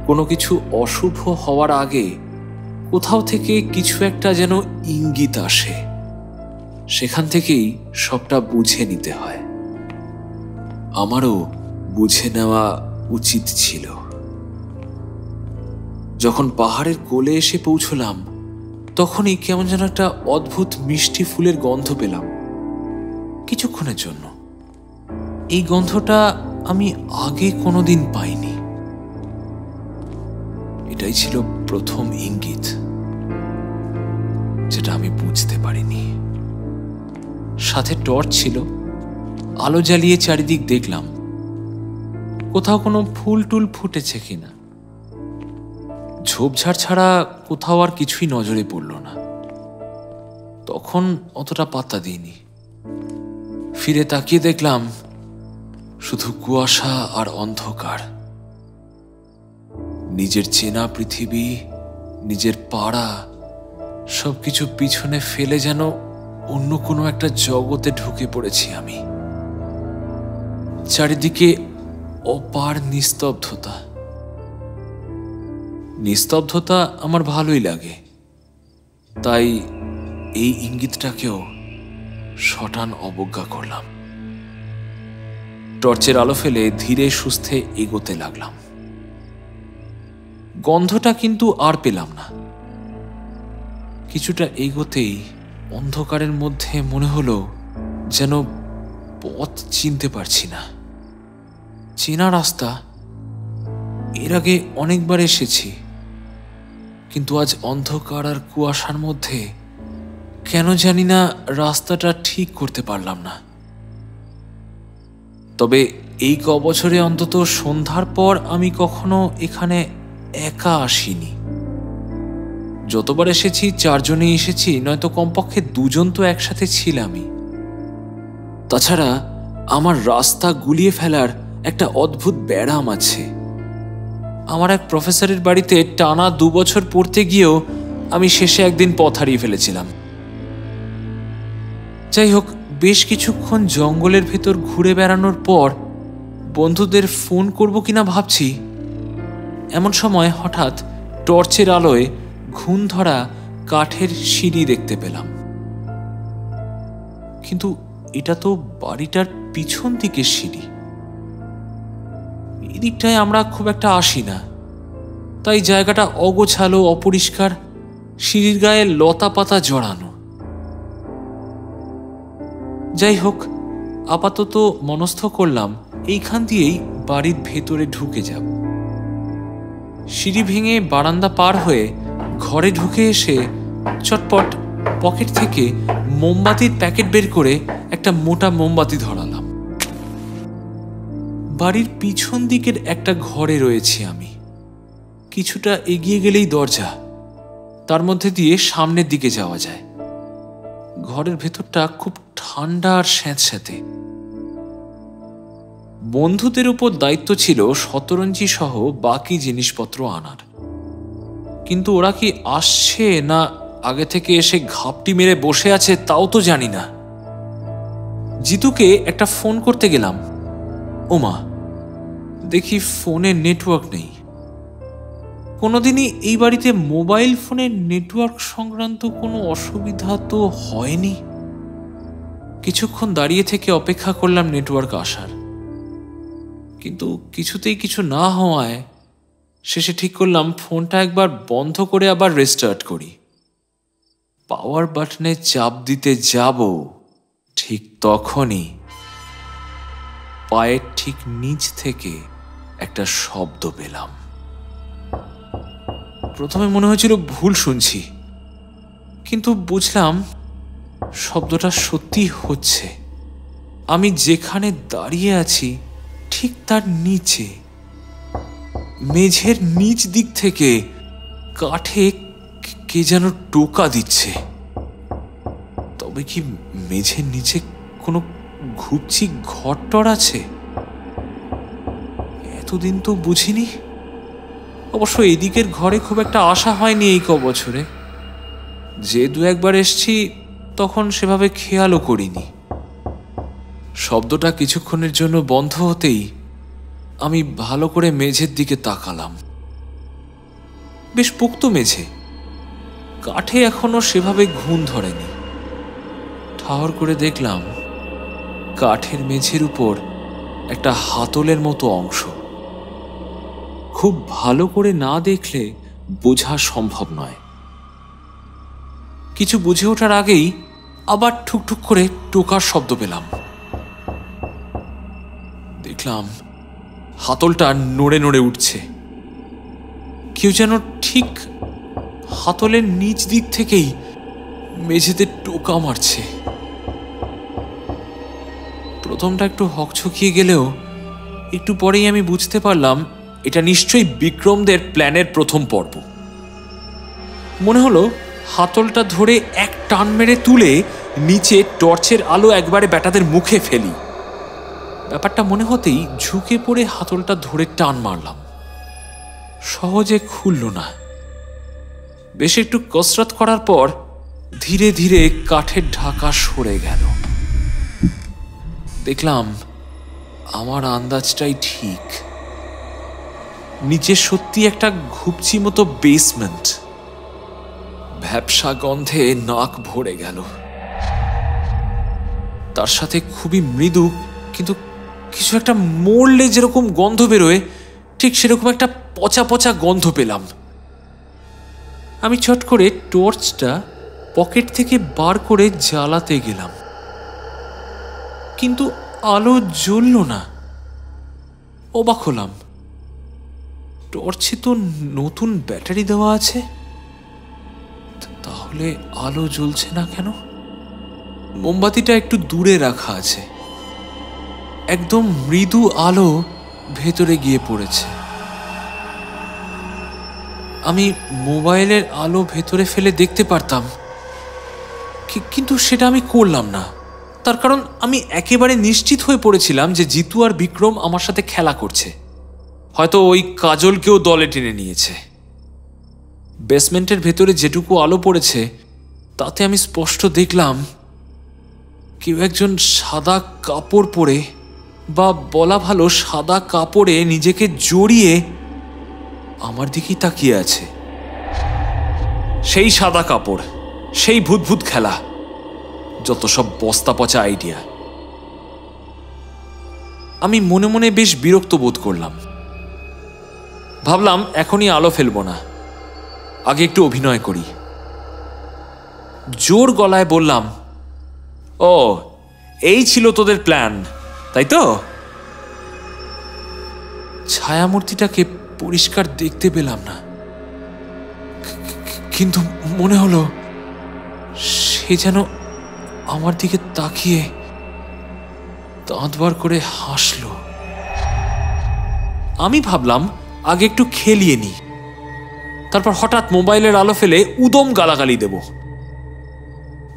কোনো কিছু অশুভ হওয়ার আগে কোথাও থেকে কিছু একটা যেন ইঙ্গিত আসে, সেখান থেকেই সবটা বুঝে নিতে হয়। আমারও বুঝে নেওয়া উচিত ছিল। যখন পাহাড়ের কোলে এসে পৌঁছলাম, তখনই কেমন যেন একটা অদ্ভুত মিষ্টি ফুলের গন্ধ পেলাম কিছুক্ষণের জন্য। এই গন্ধটা আমি আগে কোনোদিন পাইনি। এটাই ছিল প্রথম ইঙ্গিত, যেটা আমি বুঝতে পারিনি। সাথে টর্চ ছিল, আলো জ্বালিয়ে চারিদিক দেখলাম কোথাও কোনো ফুল টুল ফুটেছে কিনা। ঝোপঝাড় ছাড়া কোথাও আর কিছুই নজরে পড়ল না। তখন অতটা পাত্তা দিইনি। ফিরে তাকিয়ে দেখলাম শুধু কুয়াশা আর অন্ধকার। নিজের চেনা পৃথিবী, নিজের পাড়া, সবকিছু পিছনে ফেলে যেন অন্য কোনো একটা জগতে ঢুকে পড়েছি আমি। চারিদিকে অপার নিস্তব্ধতা। নিস্তব্ধতা আমার ভালোই লাগে, তাই এই ইঙ্গিতটাকেও শটান অবজ্ঞা করলাম। টর্চের আলো ফেলে ধীরে সুস্থে এগোতে লাগলাম। গন্ধটা কিন্তু আর পেলাম না। কিছুটা এগোতেই অন্ধকারের মধ্যে মনে হলো যেন পথ চিনতে পারছি না। চেনা রাস্তা, এর আগে অনেকবার এসেছি, কিন্তু আজ অন্ধকার আর কুয়াশার মধ্যে কেন জানি না রাস্তাটা ঠিক করতে পারলাম না। তবে এই কবছরে অন্তত সন্ধ্যার পর আমি কখনো এখানে একা আসিনি। যতবার এসেছি চারজনে এসেছি, নয়তো কমপক্ষে দুজন তো একসাথে ছিলামই। তাছাড়া আমার রাস্তা গুলিয়ে ফেলার একটা অদ্ভুত ব্যারাম আছে। আমার এক প্রফেসরের বাড়িতে টানা 2 বছর পড়তে গিয়েও আমি শেষে একদিন পথ হারিয়ে ফেলেছিলাম। যাই হোক, বেশ কিছুক্ষণ জঙ্গলের ভেতর ঘুরে বেড়ানোর পর বন্ধুদের ফোন করব কিনা ভাবছি, এমন সময় হঠাৎ টর্চের আলোয় ঘুণ ধরা কাঠের সিঁড়ি দেখতে পেলাম। কিন্তু এটা তো বাড়িটার পিছন দিকের সিঁড়ি। এদিকটায় আমরা খুব একটা আসি না, তাই জায়গাটা অগোছালো, অপরিষ্কার, সিঁড়ির গায়ে লতা পাতা জড়ানো। যাই হোক, আপাতত মনস্থ করলাম এইখান দিয়েই বাড়ির ভেতরে ঢুকে যাব। সিঁড়ি ভেঙে বারান্দা পার হয়ে ঘরে ঢুকে এসে চটপট পকেট থেকে মোমবাতির প্যাকেট বের করে একটা মোটা মোমবাতি ধরালাম। বাড়ির পিছন দিকের একটা ঘরে রয়েছি আমি। কিছুটা এগিয়ে গেলেই দরজা, তার মধ্যে দিয়ে সামনের দিকে যাওয়া যায়। ঘরের ভেতরটা খুব ঠান্ডা আর স্যাঁতস্যাঁতে। বন্ধুদের উপর দায়িত্ব ছিল শতরঞ্জি সহ বাকি জিনিসপত্র আনার। কিন্তু ওরা কি আসছে না আগে থেকে এসে ঘাপটি মেরে বসে আছে তাও তো জানি না। জিতুকে একটা ফোন করতে গেলাম, ওমা দেখি ফোনে নেটওয়ার্ক নেই। কোনোদিনই এই বাড়িতে মোবাইল ফোনের নেটওয়ার্ক সংক্রান্ত কোনো অসুবিধা তো হয়নি। কিছুক্ষণ দাঁড়িয়ে থেকে অপেক্ষা করলাম নেটওয়ার্ক আসার, কিন্তু কিছুতেই কিছু না হওয়ায় শেষে ঠিক করলাম ফোনটা একবার বন্ধ করে আবার রেস্টার্ট করি। পাওয়ার বাটনে চাপ দিতে যাব, ঠিক তখনই পায়ের ঠিক নিচ থেকে একটা শব্দ পেলাম। প্রথমে মনে হয়েছিল ভুল শুনছি, কিন্তু বুঝলাম শব্দটা সত্যি হচ্ছে। আমি যেখানে দাঁড়িয়ে আছি ঠিক তার নিচে, মেঝের নিচ দিক থেকে কাঠে কে যেন টোকা দিচ্ছে। তবে কি মেঝের নিচে কোনো ঘুপচি ঘরটর আছে? এতদিন তো বুঝিনি। অবশ্য এদিকের ঘরে খুব একটা আসা হয়নি এই বছরে। যে দু একবার এসছি তখন সেভাবে খেয়ালও করিনি। শব্দটা কিছুক্ষণের জন্য বন্ধ হতেই আমি ভালো করে মেঝের দিকে তাকালাম। বেশ পোক্ত মেঝে, কাঠে এখনো সেভাবে ঘুণ ধরেনি। ঠাহর করে দেখলাম কাঠের মেঝের উপর একটা হাতলের মতো অংশ। খুব ভালো করে না দেখলে বোঝা সম্ভব নয়। কিছু বুঝে ওঠার আগেই আবার ঠুকঠুক করে টোকার শব্দ পেলাম। দেখলাম হাতলটা নড়ে নড়ে উঠছে। কেউ যেন ঠিক হাতলের নিচ দিক থেকেই মেঝেতে টোকা মারছে। প্রথমটা একটু হকচকিয়ে গেলেও একটু পরেই আমি বুঝতে পারলাম এটা নিশ্চয়ই বিক্রমদের প্ল্যানের প্রথম পর্ব। মনে হলো হাতলটা ধরে এক টান মেরে তুলে নিচে টর্চের আলো একবারে ব্যাটাদের মুখে ফেলি। ব্যাপারটা মনে হতেই ঝুঁকে পড়ে হাতলটা ধরে টান মারলাম। সহজে খুলল না। বেশ একটু কসরত করার পর ধীরে ধীরে কাঠের ঢাকা সরে গেল। দেখলাম আমার আন্দাজটাই ঠিক। নিচে সত্যি একটা ঘুপচি মতো বেসমেন্ট। ভ্যাপসা গন্ধে নাক ভরে গেল। তার সাথে খুবই মৃদু কিন্তু কিছু একটা মরলে যেরকম গন্ধ বেরোয় ঠিক সেরকম একটা পচা পচা গন্ধ পেলাম। আমি চট করে টর্চটা পকেট থেকে বার করে জ্বালাতে গেলাম, কিন্তু আলো জ্বলল না। অবাক হলাম, টর্চে তো নতুন ব্যাটারি দেওয়া আছে, তাহলে আলো জ্বলছে না কেন? মোমবাতিটা একটু দূরে রাখা আছে। একদম মৃদু আলো ভেতরে গিয়ে পড়েছে। আমি মোবাইলের আলো ভেতরে ফেলে দেখতে পারতাম, কিন্তু সেটা আমি করলাম না। তার কারণ আমি একেবারে নিশ্চিত হয়ে পড়েছিলাম যে জিতু আর বিক্রম আমার সাথে খেলা করছে। হয়তো ওই কাজলকেও দলে টেনে নিয়েছে। বেসমেন্টের ভেতরে যেটুকু আলো পড়েছে তাতে আমি স্পষ্ট দেখলাম কেউ একজন সাদা কাপড় পরে, বা বলা ভালো সাদা কাপড়ে নিজেকে জড়িয়ে আমার দিকেই তাকিয়ে আছে। সেই সাদা কাপড়, সেই ভূতভূত খেলা, যত সব বস্তা পচা আইডিয়া। আমি মনে মনে বেশ বিরক্ত বোধ করলাম। ভাবলাম এখনই আলো ফেলবো না, আগে একটু অভিনয় করি। জোর গলায় বললাম, ও এই ছিল তোদের প্ল্যান, তাই তো? ছায়ামূর্তিটাকে পরিষ্কার দেখতে পেলাম না, কিন্তু মনে হলো সে যেন আমার দিকে তাকিয়ে দাঁত বার করে হাসল। আমি ভাবলাম আগে একটু খেলিয়ে নি, তারপর হঠাৎ মোবাইলের আলো ফেলে উদম গালাগালি দেব।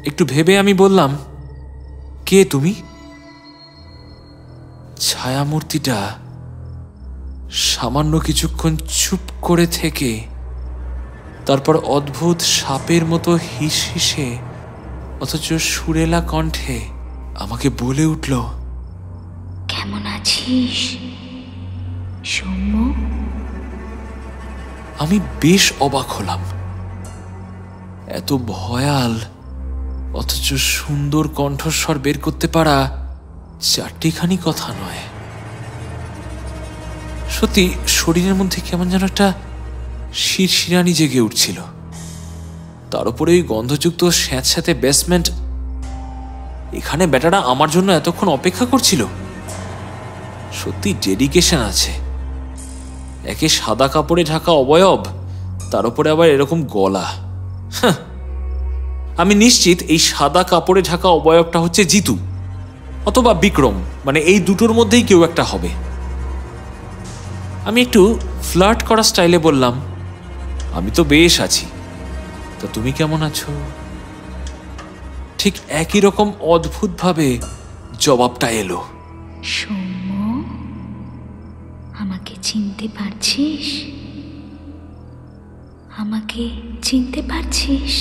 একটু ভেবে আমি বললাম, কে তুমি? ছায়ামূর্তিটা সামান্য কিছুক্ষণ চুপ করে থেকে তারপর অদ্ভুত সাপের মতো হিস হিসে অথচ সুরেলা কণ্ঠে আমাকে বলে উঠল,
কেমন আছিস সৌম্য?
আমি বেশ অবাক হলাম। এত ভয়াল অথচ সুন্দর কণ্ঠস্বর বের করতে পারা চারটিখানি কথা নয়। সত্যি শরীরের মধ্যে কেমন যেন একটা শিরশিরানি জেগে উঠছিল। তার উপরে ওই গন্ধযুক্ত স্যাঁতস্যাঁতে বেসমেন্ট। এখানে বেটারা আমার জন্য এতক্ষণ অপেক্ষা করছিল। সত্যি ডেডিকেশন আছে। একে সাদা কাপড়ে ঢাকা অবয়ব, তার উপরে আবার এরকম গলা। আমি নিশ্চিত এই সাদা কাপড়ে ঢাকা অবয়বটা হচ্ছে জিতু অথবা বিক্রম, মানে এই দুটোর মধ্যেই কেউ একটা হবে। আমি একটু ফ্লার্ট করা স্টাইলে বললাম, আমি তো বেশ আছি, তা তুমি কেমন আছো? ঠিক একই রকম অদ্ভুতভাবে জবাবটা এলো।
সৌম্য, আমাকে চিনতে পারছিস? আমাকে চিনতে পারছিস?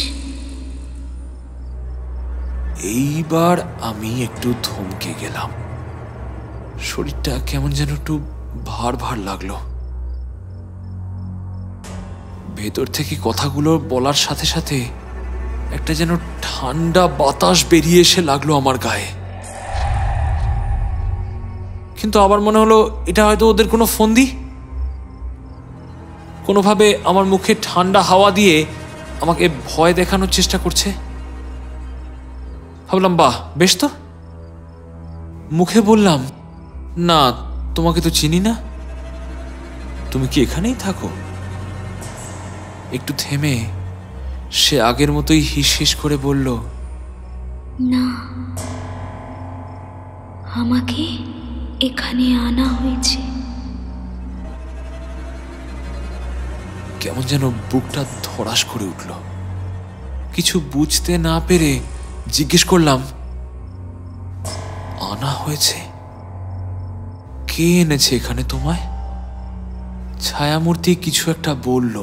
এইবার আমি একটু থমকে গেলাম। শরীরটা কেমন যেন একটু ভার ভার লাগলো। ভেতর থেকে কথাগুলো বলার সাথে সাথে একটা যেন ঠান্ডা বাতাস বেরিয়ে এসে লাগলো আমার গায়ে। কিন্তু আবার মনে হলো এটা হয়তো ওদের কোনো ফন্দি। কোনোভাবে আমার মুখে ঠান্ডা হাওয়া দিয়ে আমাকে ভয় দেখানোর চেষ্টা করছে। ভাবলাম, বাহ, বেশ তো। মুখে বললাম, না, তোমাকে তো চিনি না। তুমি কি এখানেই থাকো? একটু থেমে সে আগের মতোই হিস হিস করে বলল,
না, আমাকে এখানে আনা হয়েছে।
কেমন যেন বুকটা ধড়াস করে উঠল। কিছু বুঝতে না পেরে জিজ্ঞেস করলাম, আনা হয়েছে? কে এনেছে এখানে তোমায়? ছায়ামূর্তি কিছু একটা বলল,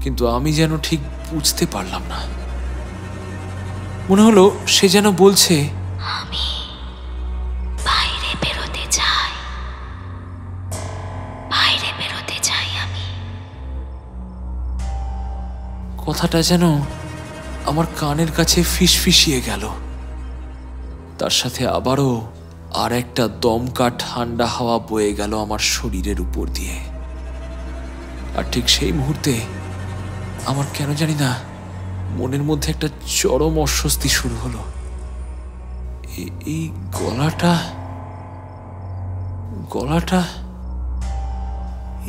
কিন্তু আমি যেন ঠিক বুঝতে পারলাম না। মনে হলো সে যেন বলছে,
আমি বাইরে বেরোতে চাই, বাইরে বেরোতে চাই আমি।
কথাটা যেন আমার কানের কাছে ফিসফিসিয়ে গেল। তার সাথে আবারও আর একটা দমকা ঠান্ডা হাওয়া বয়ে গেল আমার শরীরের উপর দিয়ে। আর ঠিক সেই মুহূর্তে আমার কেন জানি না মনের মধ্যে একটা চরম অস্বস্তি শুরু হলো। এই গলাটা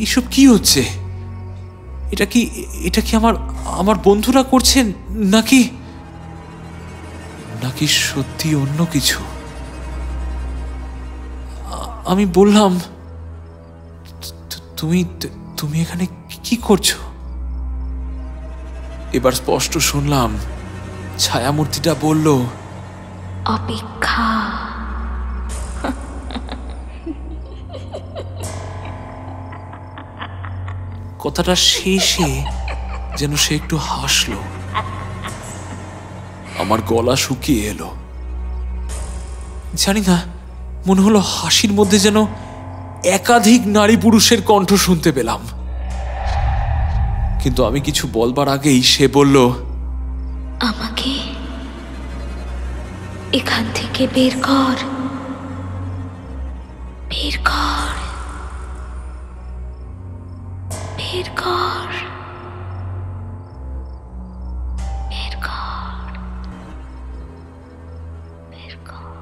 এইসব কি হচ্ছে? এটা কি আমার বন্ধুরা করছেন নাকি সত্যি অন্য কিছু? আমি বললাম, তুমি এখানে কি করছো? এবার স্পষ্ট শুনলাম ছায়ামূর্তিটা বলল,
অপেক্ষা।
কথাটা শেষে যেন সে একটু হাসলো। আমার গলা শুকিয়ে এলো। জানি না, মনে হলো হাসির মধ্যে যেন একাধিক নারী পুরুষের কণ্ঠ শুনতে পেলাম। কিন্তু আমি কিছু বলবার আগেই সে বলল,
আমাকে এখান থেকে বের কর, বের কর, বের কর, বের কর, বের কর।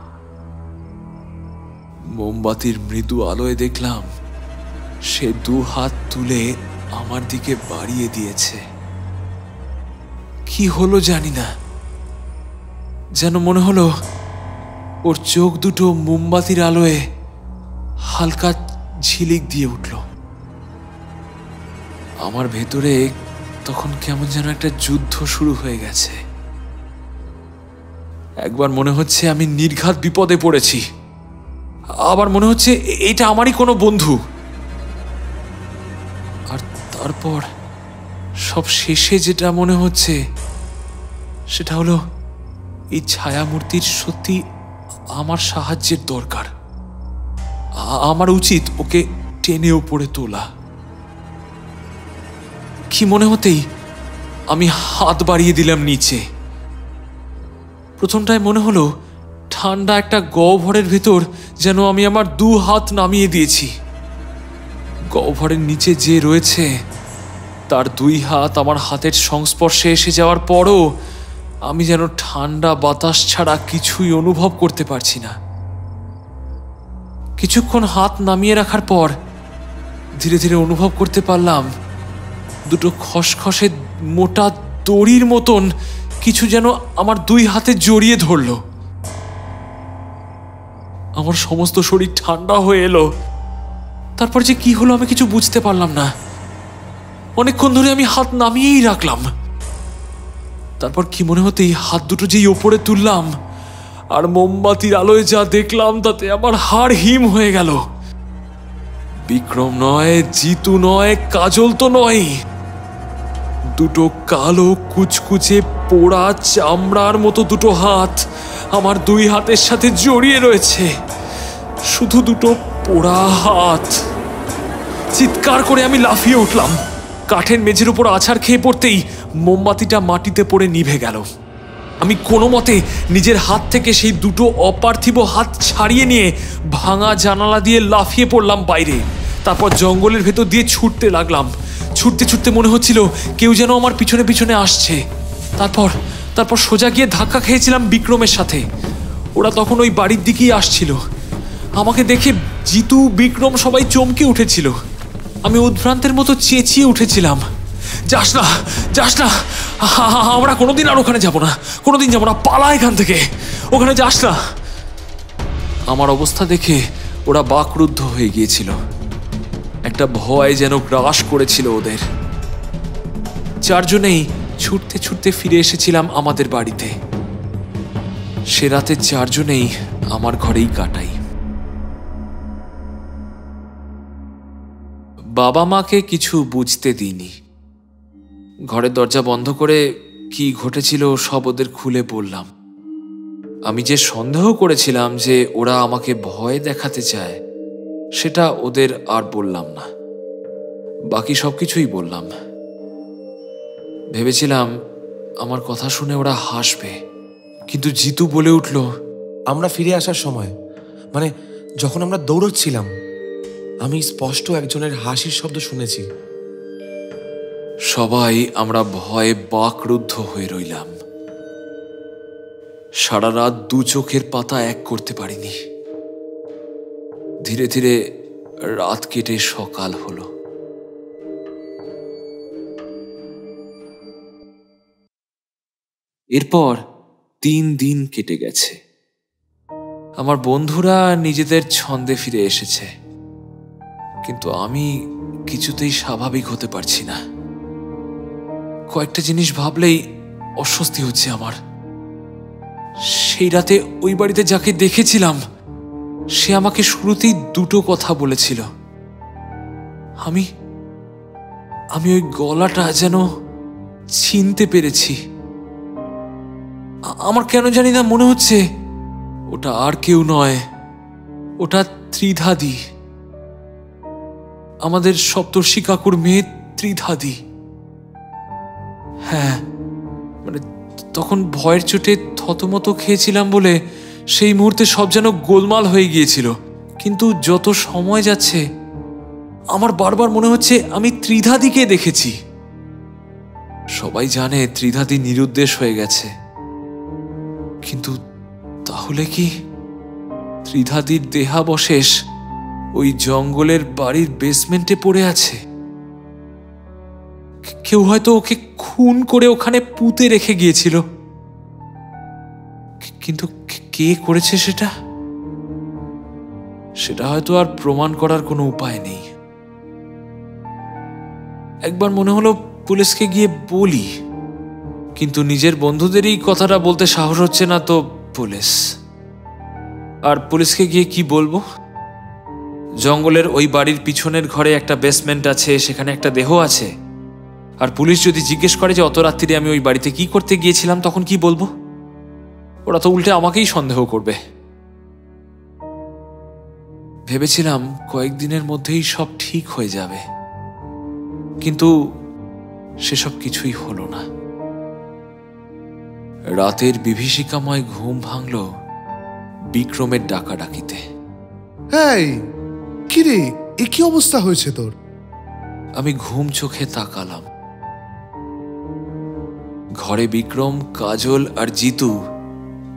মোমবাতির মৃদু আলোয় দেখলাম সে দু হাত তুলে আমার দিকে বাড়িয়ে দিয়েছে। কি হলো জানি না, যেন মনে হলো ওর চোখ দুটো মোমবাতির আলোয় হালকা ঝিলিক দিয়ে উঠল। আমার ভেতরে তখন কেমন যেন একটা যুদ্ধ শুরু হয়ে গেছে। একবার মনে হচ্ছে আমি নির্ঘাত বিপদে পড়েছি, আবার মনে হচ্ছে এটা আমারই কোনো বন্ধু। আর তারপর সব শেষে যেটা মনে হচ্ছে সেটা হলো এই ছায়ামূর্তির সত্যি আমার সাহায্যের দরকার। আমার উচিত ওকে টেনে ওপরে তোলা। কি মনে হতেই আমি হাত বাড়িয়ে দিলাম নিচে। প্রথমটায় মনে হলো ঠান্ডা একটা গহ্বরের ভেতর যেন আমি আমার 2 হাত নামিয়ে দিয়েছি। গহ্বরের নিচে যে রয়েছে তার 2 হাত আমার হাতের সংস্পর্শে এসে যাওয়ার পরও আমি যেন ঠান্ডা বাতাস ছাড়া কিছুই অনুভব করতে পারছি না। কিছুক্ষণ হাত নামিয়ে রাখার পর ধীরে ধীরে অনুভব করতে পারলাম দুটো খসখসে মোটা দড়ির মতন কিছু যেন আমার 2 হাতে জড়িয়ে ধরল। আমার সমস্ত শরীর ঠান্ডা হয়ে এলো। তারপর যে কি হলো আমি কিছু বুঝতে পারলাম না। অনেকক্ষণ ধরে আমি হাত নামিয়েই রাখলাম। তারপর কি মনে হতেই হাত দুটো যেই ওপরে তুললাম আর মোমবাতির আলোয় যা দেখলাম তাতে আমার হাড় হিম হয়ে গেল। বিক্রম নয়, জিতু নয়, কাজল তো নয়, দুটো কালো কুচকুচে পোড়া চামড়ার মতো দুটো হাত আমার 2 হাতের সাথে জড়িয়ে রয়েছে। শুধু দুটো পোড়া হাত। চিৎকার করে আমি লাফিয়ে উঠলাম। কাঠের মেঝের উপর আছাড় খেয়ে পড়তেই মোমবাতিটা মাটিতে পড়ে নিভে গেল। আমি কোনো মতে নিজের হাত থেকে সেই দুটো অপার্থিব হাত ছাড়িয়ে নিয়ে ভাঙা জানালা দিয়ে লাফিয়ে পড়লাম বাইরে। তারপর জঙ্গলের ভেতর দিয়ে ছুটতে লাগলাম। ছুটতে ছুটতে মনে হচ্ছিল কেউ যেন আমার পিছনে পিছনে আসছে। তারপর সোজা গিয়ে ধাক্কা খেয়েছিলাম বিক্রমের সাথে। ওরা তখন ওই বাড়ির দিকেই আসছিল। আমাকে দেখে জিতু, বিক্রম সবাই চমকে উঠেছিল। আমি উদ্ভ্রান্তের মতো চেঁচিয়ে উঠেছিলাম, যাস না, যাস না, আমরা কোনোদিন আর ওখানে যাব না, কোনোদিন যাব না, পালা এখান থেকে, ওখানে যাস না। আমার অবস্থা দেখে ওরা বাকরুদ্ধ হয়ে গিয়েছিল। একটা ভয় যেন গ্রাস করেছিল ওদের। 4 জনেই ছুটতে ছুটতে ফিরে এসেছিলাম আমাদের বাড়িতে। সে রাতে 4 জনেই আমার ঘরেই কাটাই। বাবা মাকে কিছু বুঝতে দিইনি। ঘরের দরজা বন্ধ করে কি ঘটেছিল সব ওদের খুলে বললাম। আমি যে সন্দেহ করেছিলাম যে ওরা আমাকে ভয় দেখাতে চায় সেটা ওদের আর বললাম না। বাকি সবকিছুই বললাম। ভেবেছিলাম আমার কথা শুনে ওরা হাসবে, কিন্তু জিতু বলে উঠল,
আমরা ফিরে আসার সময়, মানে যখন আমরা দৌড়চ্ছিলাম, আমি স্পষ্ট একজনের হাসির শব্দ শুনেছি।
সবাই আমরা ভয়ে বাকরুদ্ধ হয়ে রইলাম। সারা রাত 2 চোখের পাতা এক করতে পারিনি। ধীরে ধীরে রাত কেটে সকাল হলো। এরপর 3 দিন কেটে গেছে। আমার বন্ধুরা নিজেদের ছন্দে ফিরে এসেছে, কিন্তু আমি কিছুতেই স্বাভাবিক হতে পারছি না। কয়েকটা জিনিস ভাবলেই অস্বস্তি হচ্ছে আমার। সেই রাতে ওই বাড়িতে যাকে দেখেছিলাম সে আমাকে শুরুতেই 2টো কথা বলেছিল। আমি ওই গলাটা যেন চিনতে পেরেছি। আমার কেন জানি না মনে হচ্ছে ওটা আর কেউ নয়, ওটা ত্রিধাদি, আমাদের সপ্তর্ষি কাকুর মেয়ে ত্রিধাদি। হ্যাঁ, মানে তখন ভয়ের চোটে থতমত খেয়েছিলাম বলে সেই মুহূর্তে সব যেন গোলমাল হয়ে গিয়েছিল। কিন্তু যত সময় যাচ্ছে আমার বারবার মনে হচ্ছে আমি ত্রিধাদিকে দেখেছি। সবাই জানে ত্রিধাদি নিরুদ্দেশ হয়ে গেছে, কিন্তু তাহলে কি ত্রিধাদির দেহাবশেষ ওই জঙ্গলের বাড়ির বেসমেন্টে পড়ে আছে? কেউ হয়তো ওকে খুন করে ওখানে পুঁতে রেখে গিয়েছিল, কিন্তু কে করেছে সেটা হয়তো আর প্রমাণ করার কোনো উপায় নেই। একবার মনে হলো পুলিশকে গিয়ে বলি, কিন্তু নিজের বন্ধুদেরই কথাটা বলতে সাহস হচ্ছে না তো পুলিশ। আর পুলিশকে গিয়ে কি বলবো? জঙ্গলের ওই বাড়ির পিছনের ঘরে একটা বেসমেন্ট আছে, সেখানে একটা দেহ আছে। আর পুলিশ যদি জিজ্ঞেস করে যে অত রাত্রিরে আমি ওই বাড়িতে কি করতে গিয়েছিলাম, তখন কি বলবো? ওরা তো উল্টে আমাকেই সন্দেহ করবে। ভেবেছিলাম কয়েকদিনের মধ্যেই সব ঠিক হয়ে যাবে, কিন্তু সেসব কিছুই হলো না। রাতের বিভীষিকাময় ঘুম ভাঙল বিক্রমের ডাকাডাকিতে।
এই কিরে, এ কি অবস্থা হয়েছে তোর?
আমি ঘুম চোখে তাকালাম। ঘরে বিক্রম, কাজল আর জিতু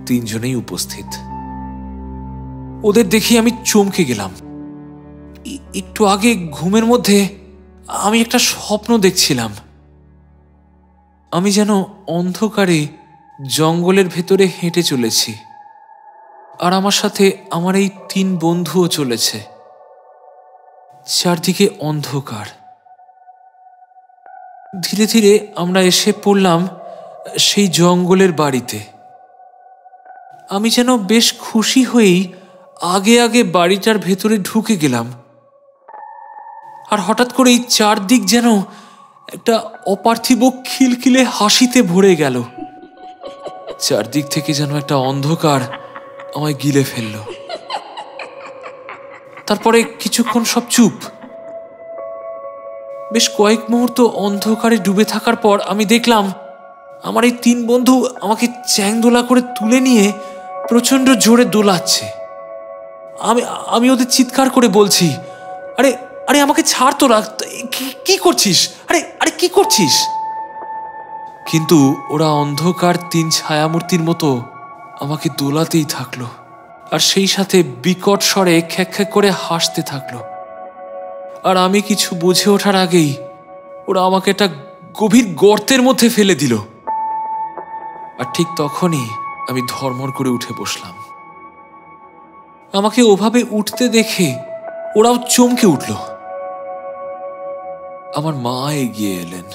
তিনজনেই উপস্থিত। ওদের দেখে আমি চমকে গেলাম। একটু আগে ঘুমের মধ্যে আমি একটা স্বপ্ন দেখছিলাম। আমি যেন অন্ধকারে জঙ্গলের ভেতরে হেঁটে চলেছি, আর আমার সাথে আমার এই তিন বন্ধুও চলেছে। চারদিকে অন্ধকার। ধীরে ধীরে আমরা এসে পড়লাম সেই জঙ্গলের বাড়িতে। আমি যেন বেশ খুশি হয়েই আগে আগে বাড়িটার ভেতরে ঢুকে গেলাম, আর হঠাৎ করেই চারদিক যেন একটা অপার্থিব খিলখিলে হাসিতে ভরে গেল। চারদিক থেকে যেন একটা অন্ধকার আমায় গিলে ফেলল। তারপরে কিছুক্ষণ সব চুপ। বেশ কয়েক মুহূর্ত অন্ধকারে ডুবে থাকার পর আমি দেখলাম আমার এই তিন বন্ধু আমাকে চ্যাংদোলা করে তুলে নিয়ে প্রচন্ড জোরে দোলাচ্ছে। আমি ওদের চিৎকার করে বলছি, আরে আরে আমাকে ছাড় তোরা, কি করছিস? আরে আরে কি করছিস? কিন্তু ওরা অন্ধকার তিন ছায়ামূর্তির মতো আমাকে দোলাতেই থাকলো, আর সেই সাথে বিকট স্বরে খ্যাক খ্যাক করে হাসতে থাকলো। আর আমি কিছু বুঝে ওঠার আগেই ওরা আমাকে একটা গভীর গর্তের মধ্যে ফেলে দিল। আর ঠিক তখনই আমি ধর্মর করে উঠে বসলাম। আমাকে ওভাবে উঠতে দেখে ওরাও চমকে উঠল। আমার মা এগিয়ে এলেন,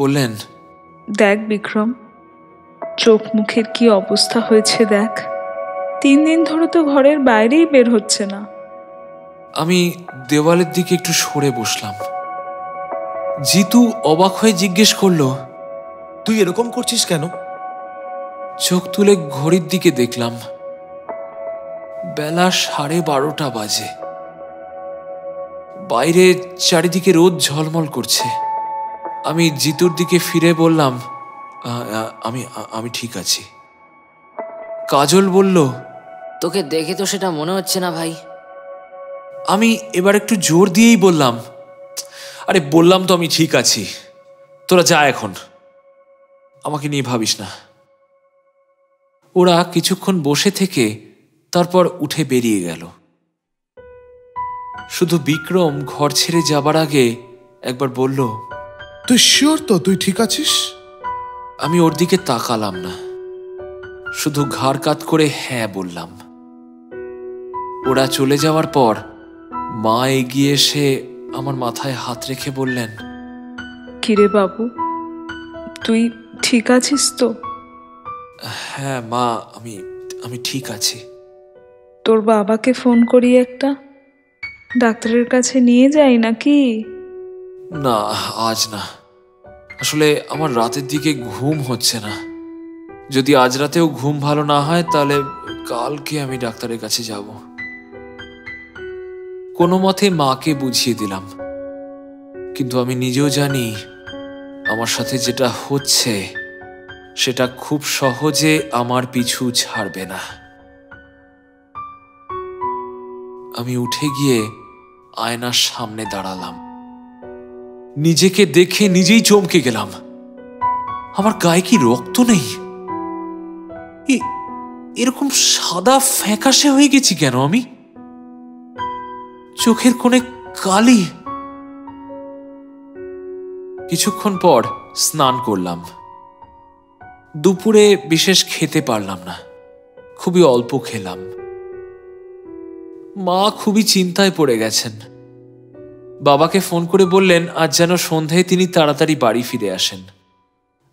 বললেন,
দেখ বিক্রম, চোখ মুখের কি অবস্থা হয়েছে দেখ। 3 দিন ধরে তো ঘরের বাইরেই বের হচ্ছে না।
আমি দেওয়ালের দিকে একটু সরে বসলাম। জিতু অবাক হয়ে জিজ্ঞেস করলো,
তুই এরকম করছিস কেন?
চোখ তুলে ঘড়ির দিকে দেখলাম, বেলা 12:30 বাজে। বাইরে চারিদিকে রোদ ঝলমল করছে। আমি জিতুর দিকে ফিরে বললাম, আমি ঠিক আছি। কাজল বলল,
তোকে দেখে তো সেটা মনে হচ্ছে না ভাই।
আমি এবার একটু জোর দিয়েই বললাম, আরে বললাম তো আমি ঠিক আছি, তোরা যা এখন, আমাকে নিয়ে ভাবিস না। ওরা কিছুক্ষণ বসে থেকে তারপর উঠে বেরিয়ে গেল। শুধু বিক্রম ঘর ছেড়ে যাবার আগে একবার বলল,
তুই শিওর তো তুই ঠিক আছিস?
আমি ওর দিকে তাকালাম না, শুধু ঘাড় কাত করে হ্যাঁ বললাম। ওরা চলে যাওয়ার পর মা এগিয়ে এসে আমার মাথায় হাত রেখে বললেন,
কিরে বাবু, তুই ঠিক আছিস তো?
হ্যাঁ মা, আমি ঠিক আছি।
তোর বাবাকে ফোন করি একটা, ডাক্তারের কাছে নিয়ে যাই নাকি?
না, আজ না। আসলে আমার রাতের দিকে ঘুম হচ্ছে না। যদি আজ রাতেও ঘুম ভালো না হয় তাহলে কালকে আমি ডাক্তারের কাছে যাব। কোনো মতে মাকে বুঝিয়ে দিলাম, কিন্তু আমি নিজেও জানি আমার সাথে যেটা হচ্ছে সেটা খুব সহজে আমার পিছু ছাড়বে না। আমি উঠে গিয়ে আয়নার সামনে দাঁড়ালাম। নিজেকে দেখে নিজেই চমকে গেলাম। আমার গায়ে কি রক্ত নেই? এরকম সাদা ফ্যাকাশে হয়ে গেছি কেন আমি? চোখের কোণে কালি। কিছুক্ষণ পর স্নান করলাম। দুপুরে বিশেষ খেতে পারলাম না, খুবই অল্প খেলাম। মা খুবই চিন্তায় পড়ে গেছেন। বাবাকে ফোন করে বললেন আজ যেন সন্ধ্যায় তিনি তাড়াতাড়ি বাড়ি ফিরে আসেন।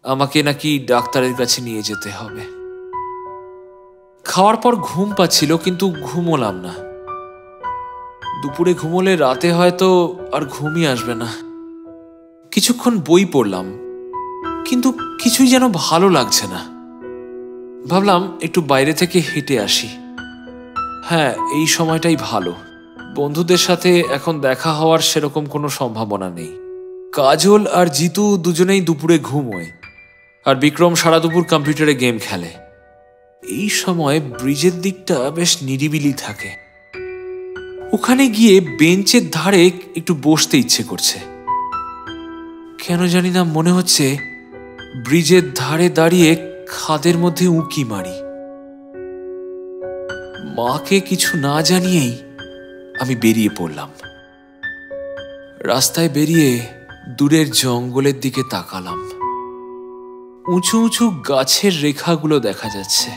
আমাকে নাকি ডাক্তারের কাছে নিয়ে যেতে হবে। খাওয়ার পর ঘুম পাচ্ছিল, কিন্তু ঘুমোলাম না। দুপুরে ঘুমোলে রাতে হয়তো আর ঘুমই আসবে না। কিছুক্ষণ বই পড়লাম, কিন্তু কিছুই যেন ভালো লাগছে না। ভাবলাম একটু বাইরে থেকে হেঁটে আসি। হ্যাঁ, এই সময়টাই ভালো। বন্ধুদের সাথে এখন দেখা হওয়ার সেরকম কোনো সম্ভাবনা নেই। কাজল আর জিতু দুজনেই দুপুরে ঘুমোয়, আর বিক্রম সারা দুপুর কম্পিউটারে গেম খেলে। এই সময় ব্রিজের দিকটা বেশ নিরিবিলি থাকে। ওখানে গিয়ে বেঞ্চের ধারে একটু বসতে ইচ্ছে করছে। কেন জানি না মনে হচ্ছে ব্রিজের ধারে দাঁড়িয়ে খাদের মধ্যে উঁকি মারি। মাকে কিছু না জানিয়েই আমি বেরিয়ে পড়লাম। রাস্তায় বেরিয়ে দূরের জঙ্গলের দিকে তাকালাম। উঁচু উঁচু গাছের রেখাগুলো দেখা যাচ্ছে।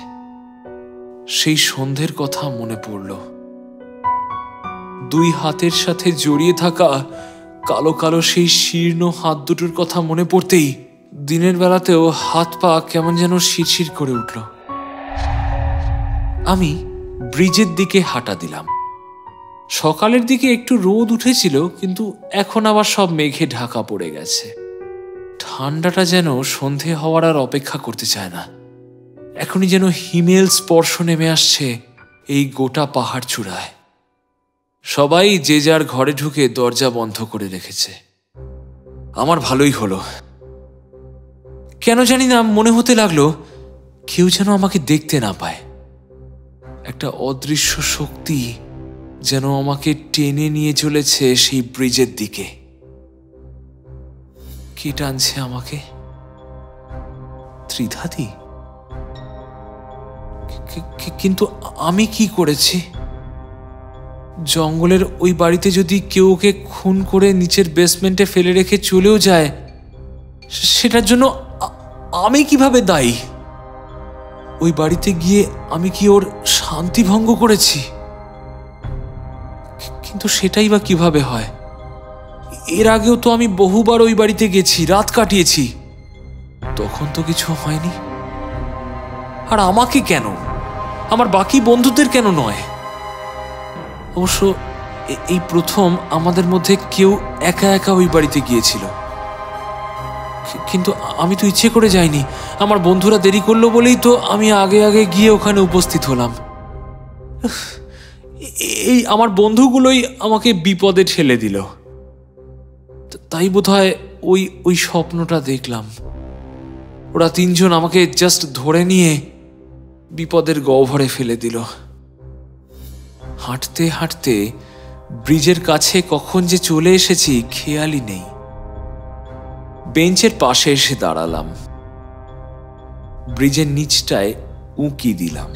সেই সন্ধ্যের কথা মনে পড়ল। দুই হাতের সাথে জড়িয়ে থাকা কালো কালো সেই শীর্ণ হাত দুটোর কথা মনে পড়তেই দিনের বেলাতেও হাত পা কেমন যেন শিরশির করে উঠল। আমি ব্রিজের দিকে হাঁটা দিলাম। সকালের দিকে একটু রোদ উঠেছিল, কিন্তু এখন আবার সব মেঘে ঢাকা পড়ে গেছে। ঠান্ডাটা যেন সন্ধে হওয়ার আর অপেক্ষা করতে চায় না। এখনই যেন হিমেল স্পর্শ নেমে আসছে এই গোটা পাহাড় চূড়ায়। সবাই যে যার ঘরে ঢুকে দরজা বন্ধ করে রেখেছে। আমার ভালোই হলো। কেন জানি না মনে হতে লাগলো কেউ যেন আমাকে দেখতে না পায়। একটা অদৃশ্য শক্তি যেন আমাকে টেনে নিয়ে চলেছে সেই ব্রিজের দিকে। কে টানছে আমাকে? ত্রিধাদি? কিন্তু আমি কি করেছি? জঙ্গলের ওই বাড়িতে যদি কেউ ওকে খুন করে নিচের বেসমেন্টে ফেলে রেখে চলেও যায়, সেটার জন্য আমি কিভাবে দায়ী? ওই বাড়িতে গিয়ে আমি কি ওর শান্তি ভঙ্গ করেছি? কিন্তু সেটাই বা কিভাবে হয়? এর আগেও তো আমি বহুবার ওই বাড়িতে গেছি, রাত কাটিয়েছি, তখন তো কিছু হয়নি। আর আমাকে কেন? আমার বাকি বন্ধুদের কেন নয়? অবশ্য এই প্রথম আমাদের মধ্যে কেউ একা একা ওই বাড়িতে গিয়েছিল। কিন্তু আমি তো ইচ্ছে করে যাইনি। আমার বন্ধুরা দেরি করলো বলেই তো আমি আগে আগে গিয়ে ওখানে উপস্থিত হলাম। এই আমার বন্ধুগুলোই আমাকে বিপদে ঠেলে দিল। তাই বোধহয় ওই স্বপ্নটা দেখলাম। ওরা তিনজন আমাকে জাস্ট ধরে নিয়ে বিপদের গহ্বরে ফেলে দিল। হাঁটতে হাঁটতে ব্রিজের কাছে কখন যে চলে এসেছি খেয়ালই নেই। বেঞ্চের পাশে এসে দাঁড়ালাম। ব্রিজের নিচটায় উঁকি দিলাম।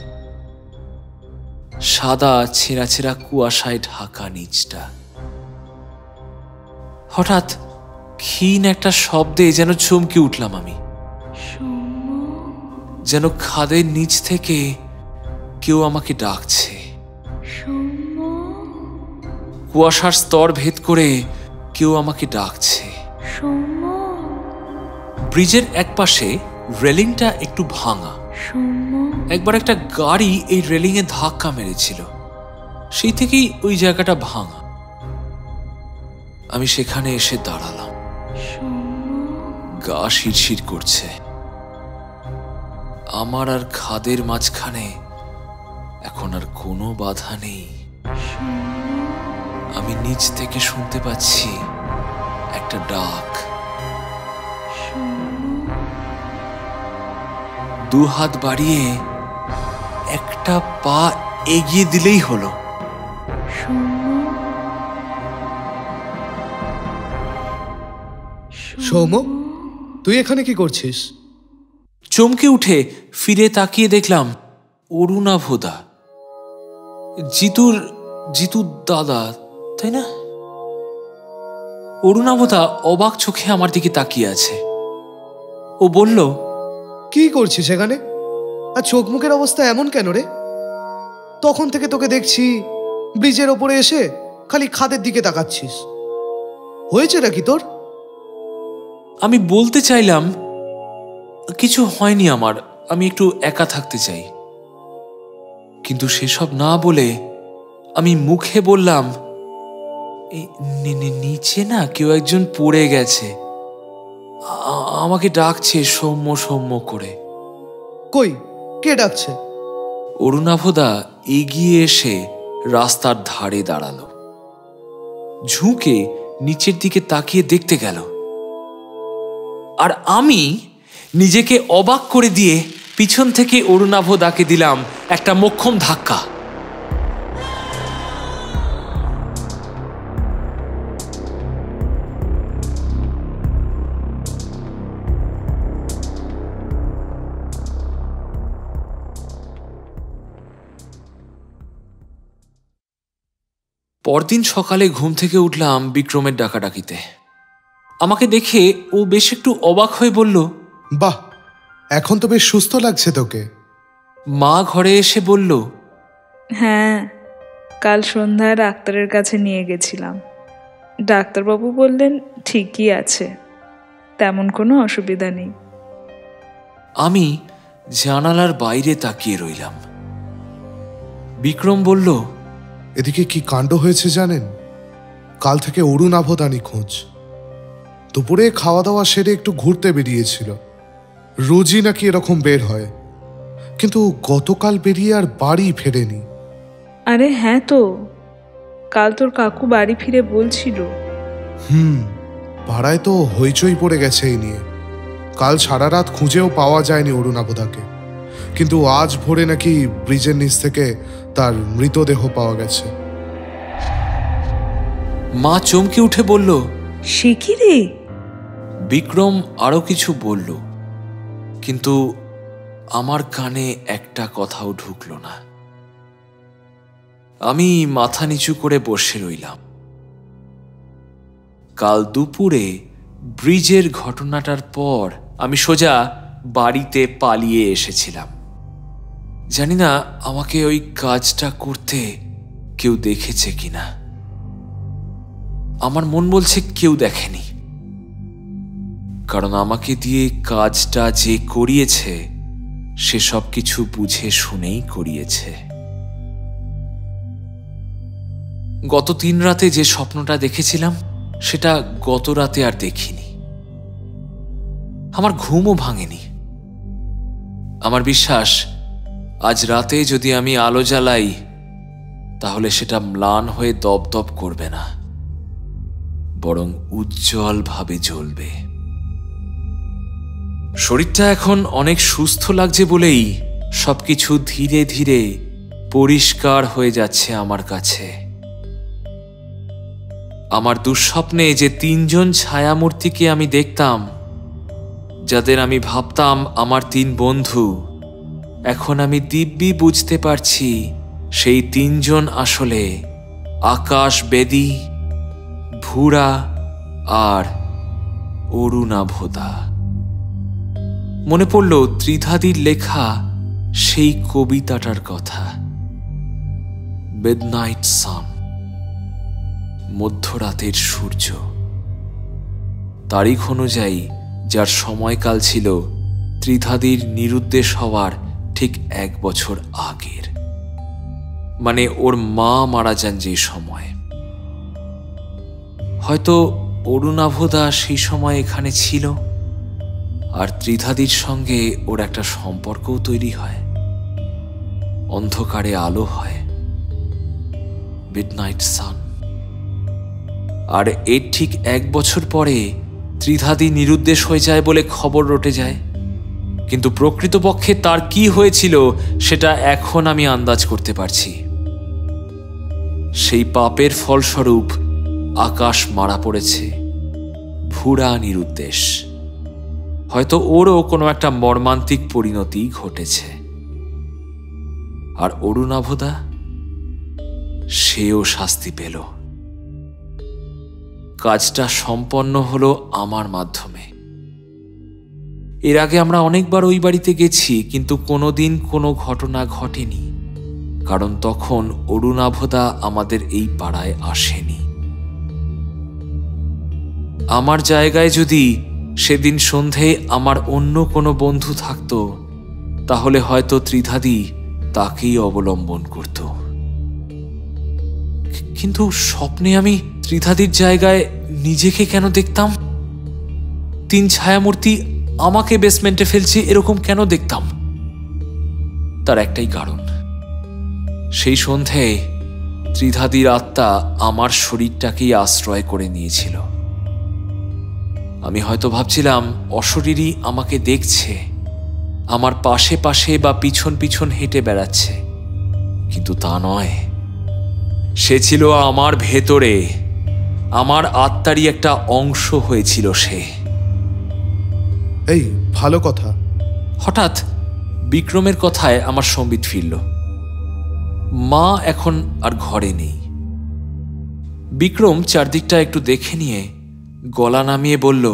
সাদা ছেঁড়া ছেঁড়া কুয়াশায় ঢাকা নিচটা। হঠাৎ ক্ষীণ একটা শব্দে যেন চমকে উঠলাম আমি। যেন খাদের নিচ থেকে কেউ আমাকে ডাকছে। কুয়াশার স্তর ভেদ করে কেউ আমাকে ডাকছে। ব্রিজের একপাশে রেলিংটা একটু ভাঙা। একবার একটা গাড়ি এই রেলিং এ ধাক্কা মেরেছিল, সেই থেকেই ওই জায়গাটা ভাঙা। আমি সেখানে এসে দাঁড়ালাম। গা শিরশির করছে। আমার আর খাদের মাঝখানে এখন আর কোনো বাধা নেই। আমি নিচ থেকে শুনতে পাচ্ছি একটা ডাক। দু হাত বাড়িয়ে একটা পা এগিয়ে দিলেই হলো।
সৌম, তুই এখানে কি করছিস?
চমকে উঠে ফিরে তাকিয়ে দেখলাম অরুণাভদা, জিতুর দাদা, তাই না? অরুণাভদা অবাক চোখে আমার দিকে তাকিয়ে আছে। ও বলল,
কি করছিস এখানে? আর চোখ মুখের অবস্থা এমন কেন রে? তখন থেকে তোকে দেখছি ব্রিজের ওপরে এসে খালি খাদের দিকে তাকাচ্ছিস। হয়েছে নাকি তোর?
আমি বলতে চাইলাম কিছু হয়নি আমার, আমি একটু একা থাকতে চাই। কিন্তু সেসব না বলে আমি মুখে বললাম, নিচে না কেউ একজন পড়ে গেছে, আমাকে ডাকছে সৌম্য সৌম্য করে।
কই, কে ডাকছে?
অরুণাভদা এগিয়ে এসে রাস্তার ধারে দাঁড়ালো, ঝুঁকে নিচের দিকে তাকিয়ে দেখতে গেল, আর আমি নিজেকে অবাক করে দিয়ে পিছন থেকে অরুণাভদাকে দিলাম একটা মোক্ষম ধাক্কা। পরদিন সকালে ঘুম থেকে উঠলাম বিক্রমের ডাকাডাকিতে। আমাকে দেখে ও বেশ একটু অবাক হয়ে বলল,
বাহ, এখন তো বেশ সুস্থ লাগছে তোকে।
মা ঘরে এসে বলল,
হ্যাঁ, কাল সন্ধ্যায় ডাক্তারের কাছে নিয়ে গেছিলাম। ডাক্তারবাবু বললেন ঠিকই আছে, তেমন কোনো অসুবিধা নেই।
আমি জানালার বাইরে তাকিয়ে রইলাম। বিক্রম বলল,
এদিকে কি কাণ্ড হয়েছে জানেন? কাল থেকে অরুণাভদা নিখোঁজ। দুপুরে খাওয়া দাওয়া সেরে একটু ঘুরতে বেরিয়েছিল। রোজই নাকি এরকম বের হয়, কিন্তু গতকাল বেরিয়ে আর বাড়ি ফেরেনি।
আরে হ্যাঁ তো, কাল তোর কাকু বাড়ি ফিরে বলছিল।
পাড়ায় তো হইচই পড়ে গেছে এই নিয়ে। কাল সারা রাত খুঁজেও পাওয়া যায়নি অরুণাভদাকে, কিন্তু আজ ভোরে নাকি ব্রিজের নিচ থেকে তার মৃতদেহ পাওয়া গেছে।
মা চমকে উঠে বলল,
সে কি রে?
বিক্রম আরো কিছু বলল, কিন্তু আমার কানে একটা কথাও ঢুকল না। আমি মাথা নিচু করে বসে রইলাম। কাল দুপুরে ব্রিজের ঘটনাটার পর আমি সোজা বাড়িতে পালিয়ে এসেছিলাম। জানি না আমাকে ওই কাজটা করতে কেউ দেখেছে কিনা। আমার মন বলছে কেউ দেখেনি, কারণ আমাকে দিয়ে কাজটা যে করিয়েছে সে সব কিছু বুঝে শুনেই করিয়েছে। গত 3 রাতে যে স্বপ্নটা দেখেছিলাম সেটা গত রাতে আর দেখিনি। আমার ঘুমও ভাঙেনি। আমার বিশ্বাস, আজ রাতে যদি আমি আলো জ্বালাই তাহলে সেটা ম্লান হয়ে দপদপ করবে না, বরং উজ্জ্বল ভাবে জ্বলবে। শরীরটা এখন অনেক সুস্থ লাগছে বলেই সবকিছু ধীরে ধীরে পরিষ্কার হয়ে যাচ্ছে আমার কাছে। আমার দুঃস্বপ্নে যে 3 জন ছায়ামূর্তিকে আমি দেখতাম, যাদের আমি ভাবতাম আমার 3 বন্ধু, এখন আমি দিব্যি বুঝতে পারছি সেই 3 জন আসলে আকাশ বেদী, ভুরা আর অরুণাভদা। মনে পড়ল ত্রিধাদির লেখা সেই কবিতাটার কথা, মিডনাইট সান, মধ্যরাতের সূর্য। তারিখ অনুযায়ী যার সময়কাল ছিল ত্রিধাদির নিরুদ্দেশ হওয়ার ঠিক 1 বছর আগের, মানে ওর মা মারা যান যে সময়। হয়তো অরুণাভদা সেই সময় এখানে ছিল, আর ত্রিধাদির সঙ্গে ওর একটা সম্পর্কও তৈরি হয়। অন্ধকারে আলো হয়, মিডনাইট সান। আর এর ঠিক 1 বছর পরে ত্রিধাদি নিরুদ্দেশ হয়ে যায় বলে খবর রটে যায়। কিন্তু প্রকৃতপক্ষে তার কি হয়েছিল সেটা এখন আমি আন্দাজ করতে পারছি। সেই পাপের ফলস্বরূপ আকাশ মারা পড়েছে, ভুরা নিরুদ্দেশ। হয়তো ওরও কোনো একটা মর্মান্তিক পরিণতি ঘটেছে। আর অরুণাভদা, সেও শাস্তি পেল। কাজটা সম্পন্ন হলো আমার মাধ্যমে। এর আগে আমরা অনেকবার ওই বাড়িতে গেছি, কিন্তু কোনোদিন কোনো ঘটনা ঘটেনি, কারণ তখন অরুণাভদা আমাদের এই পাড়ায় আসেনি। আমার জায়গায় যদি সেদিন সন্ধে আমার অন্য কোনো বন্ধু থাকতো, তাহলে হয়তো ত্রিধাদি তাকেই অবলম্বন করত। কিন্তু স্বপ্নে আমি ত্রিধাদির জায়গায় নিজেকে কেন দেখতাম? 3 ছায়ামূর্তি আমাকে বেসমেন্টে ফেলছে এরকম কেন দেখতাম? তার একটাই কারণ, সেই সন্ধ্যায় ত্রিধাদির আত্মা আমার শরীরটাকেই আশ্রয় করে নিয়েছিল। আমি হয়তো ভাবছিলাম অশরীরই আমাকে দেখছে, আমার পাশে পাশে বা পিছন পিছন হেঁটে বেড়াচ্ছে, কিন্তু তা নয়। সে ছিল আমার ভেতরে, আমার আত্মারই একটা অংশ হয়েছিল সে।
এই ভালো কথা।
হঠাৎ বিক্রমের কথায় আমার সম্বিত ফিরল। মা এখন আর ঘরে নেই। বিক্রম চারদিকটা একটু দেখে নিয়ে গলা নামিয়ে বলল,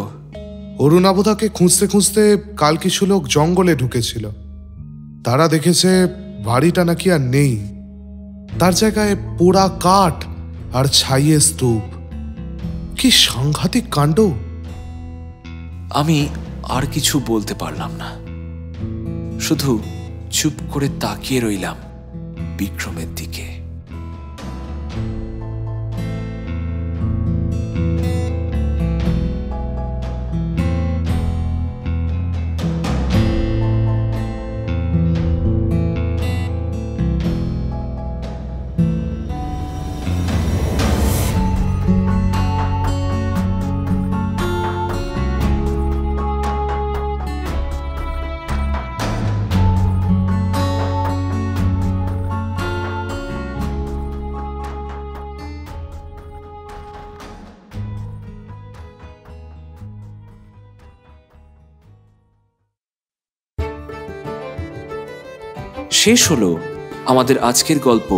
অরুণাবদাকে খুঁজতে খুঁজতে কাল কিছু লোক জঙ্গলে ঢুকেছিল। তারা দেখেছে বাড়িটা নাকি আর নেই, তার জায়গায় পোড়া কাঠ আর ছাইয়ে স্তূপ। কি সাংঘাতিক কাণ্ড!
আমি আর কিছু বলতে পারলাম না, শুধু চুপ করে তাকিয়ে রইলাম বিক্রমের দিকে। শেষ হলো আমাদের আজকের গল্প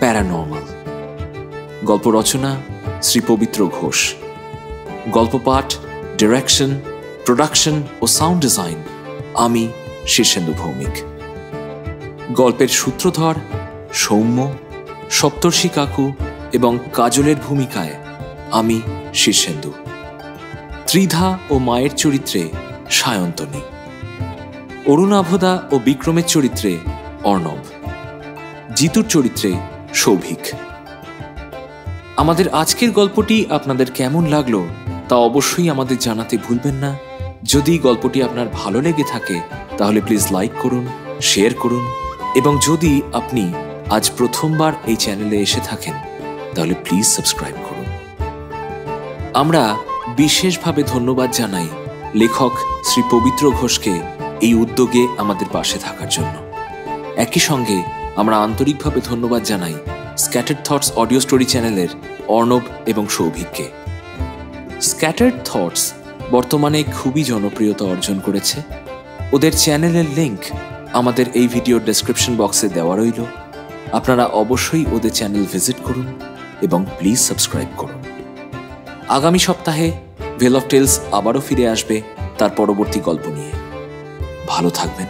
প্যারানর্মাল। গল্প রচনা শ্রী পবিত্র ঘোষ, গল্প পাঠ, ডিরেকশন, প্রোডাকশন ও সাউন্ড ডিজাইন আমি শীর্ষেন্দু ভৌমিক। গল্পের সূত্রধর সৌম্য, সপ্তর্ষি কাকু এবং কাজলের ভূমিকায় আমি শীর্ষেন্দু। ত্রিধা ও মায়ের চরিত্রে সায়ন্তনী, অরুণাভদা ও বিক্রমের চরিত্রে অর্ণব, জিতুর চরিত্রে সৌভিক। আমাদের আজকের গল্পটি আপনাদের কেমন লাগলো তা অবশ্যই আমাদের জানাতে ভুলবেন না। যদি গল্পটি আপনার ভালো লেগে থাকে তাহলে প্লিজ লাইক করুন, শেয়ার করুন, এবং যদি আপনি আজ প্রথমবার এই চ্যানেলে এসে থাকেন তাহলে প্লিজ সাবস্ক্রাইব করুন। আমরা বিশেষভাবে ধন্যবাদ জানাই লেখক শ্রী পবিত্র ঘোষকে এই উদ্যোগে আমাদের পাশে থাকার জন্য। একই সঙ্গে আমরা আন্তরিকভাবে ধন্যবাদ জানাই স্ক্যাটার্ড থটস অডিও স্টোরি চ্যানেলের অর্ণব এবং সৌভিককে। স্ক্যাটার্ড থটস বর্তমানে খুবই জনপ্রিয়তা অর্জন করেছে। ওদের চ্যানেলের লিংক আমাদের এই ভিডিওর ডেসক্রিপশন বক্সে দেওয়া রইল। আপনারা অবশ্যই ওদের চ্যানেল ভিজিট করুন এবং প্লিজ সাবস্ক্রাইব করুন। আগামী সপ্তাহে ভেল অফ টেলস আবারও ফিরে আসবে তার পরবর্তী গল্প নিয়ে। ভালো থাকবেন।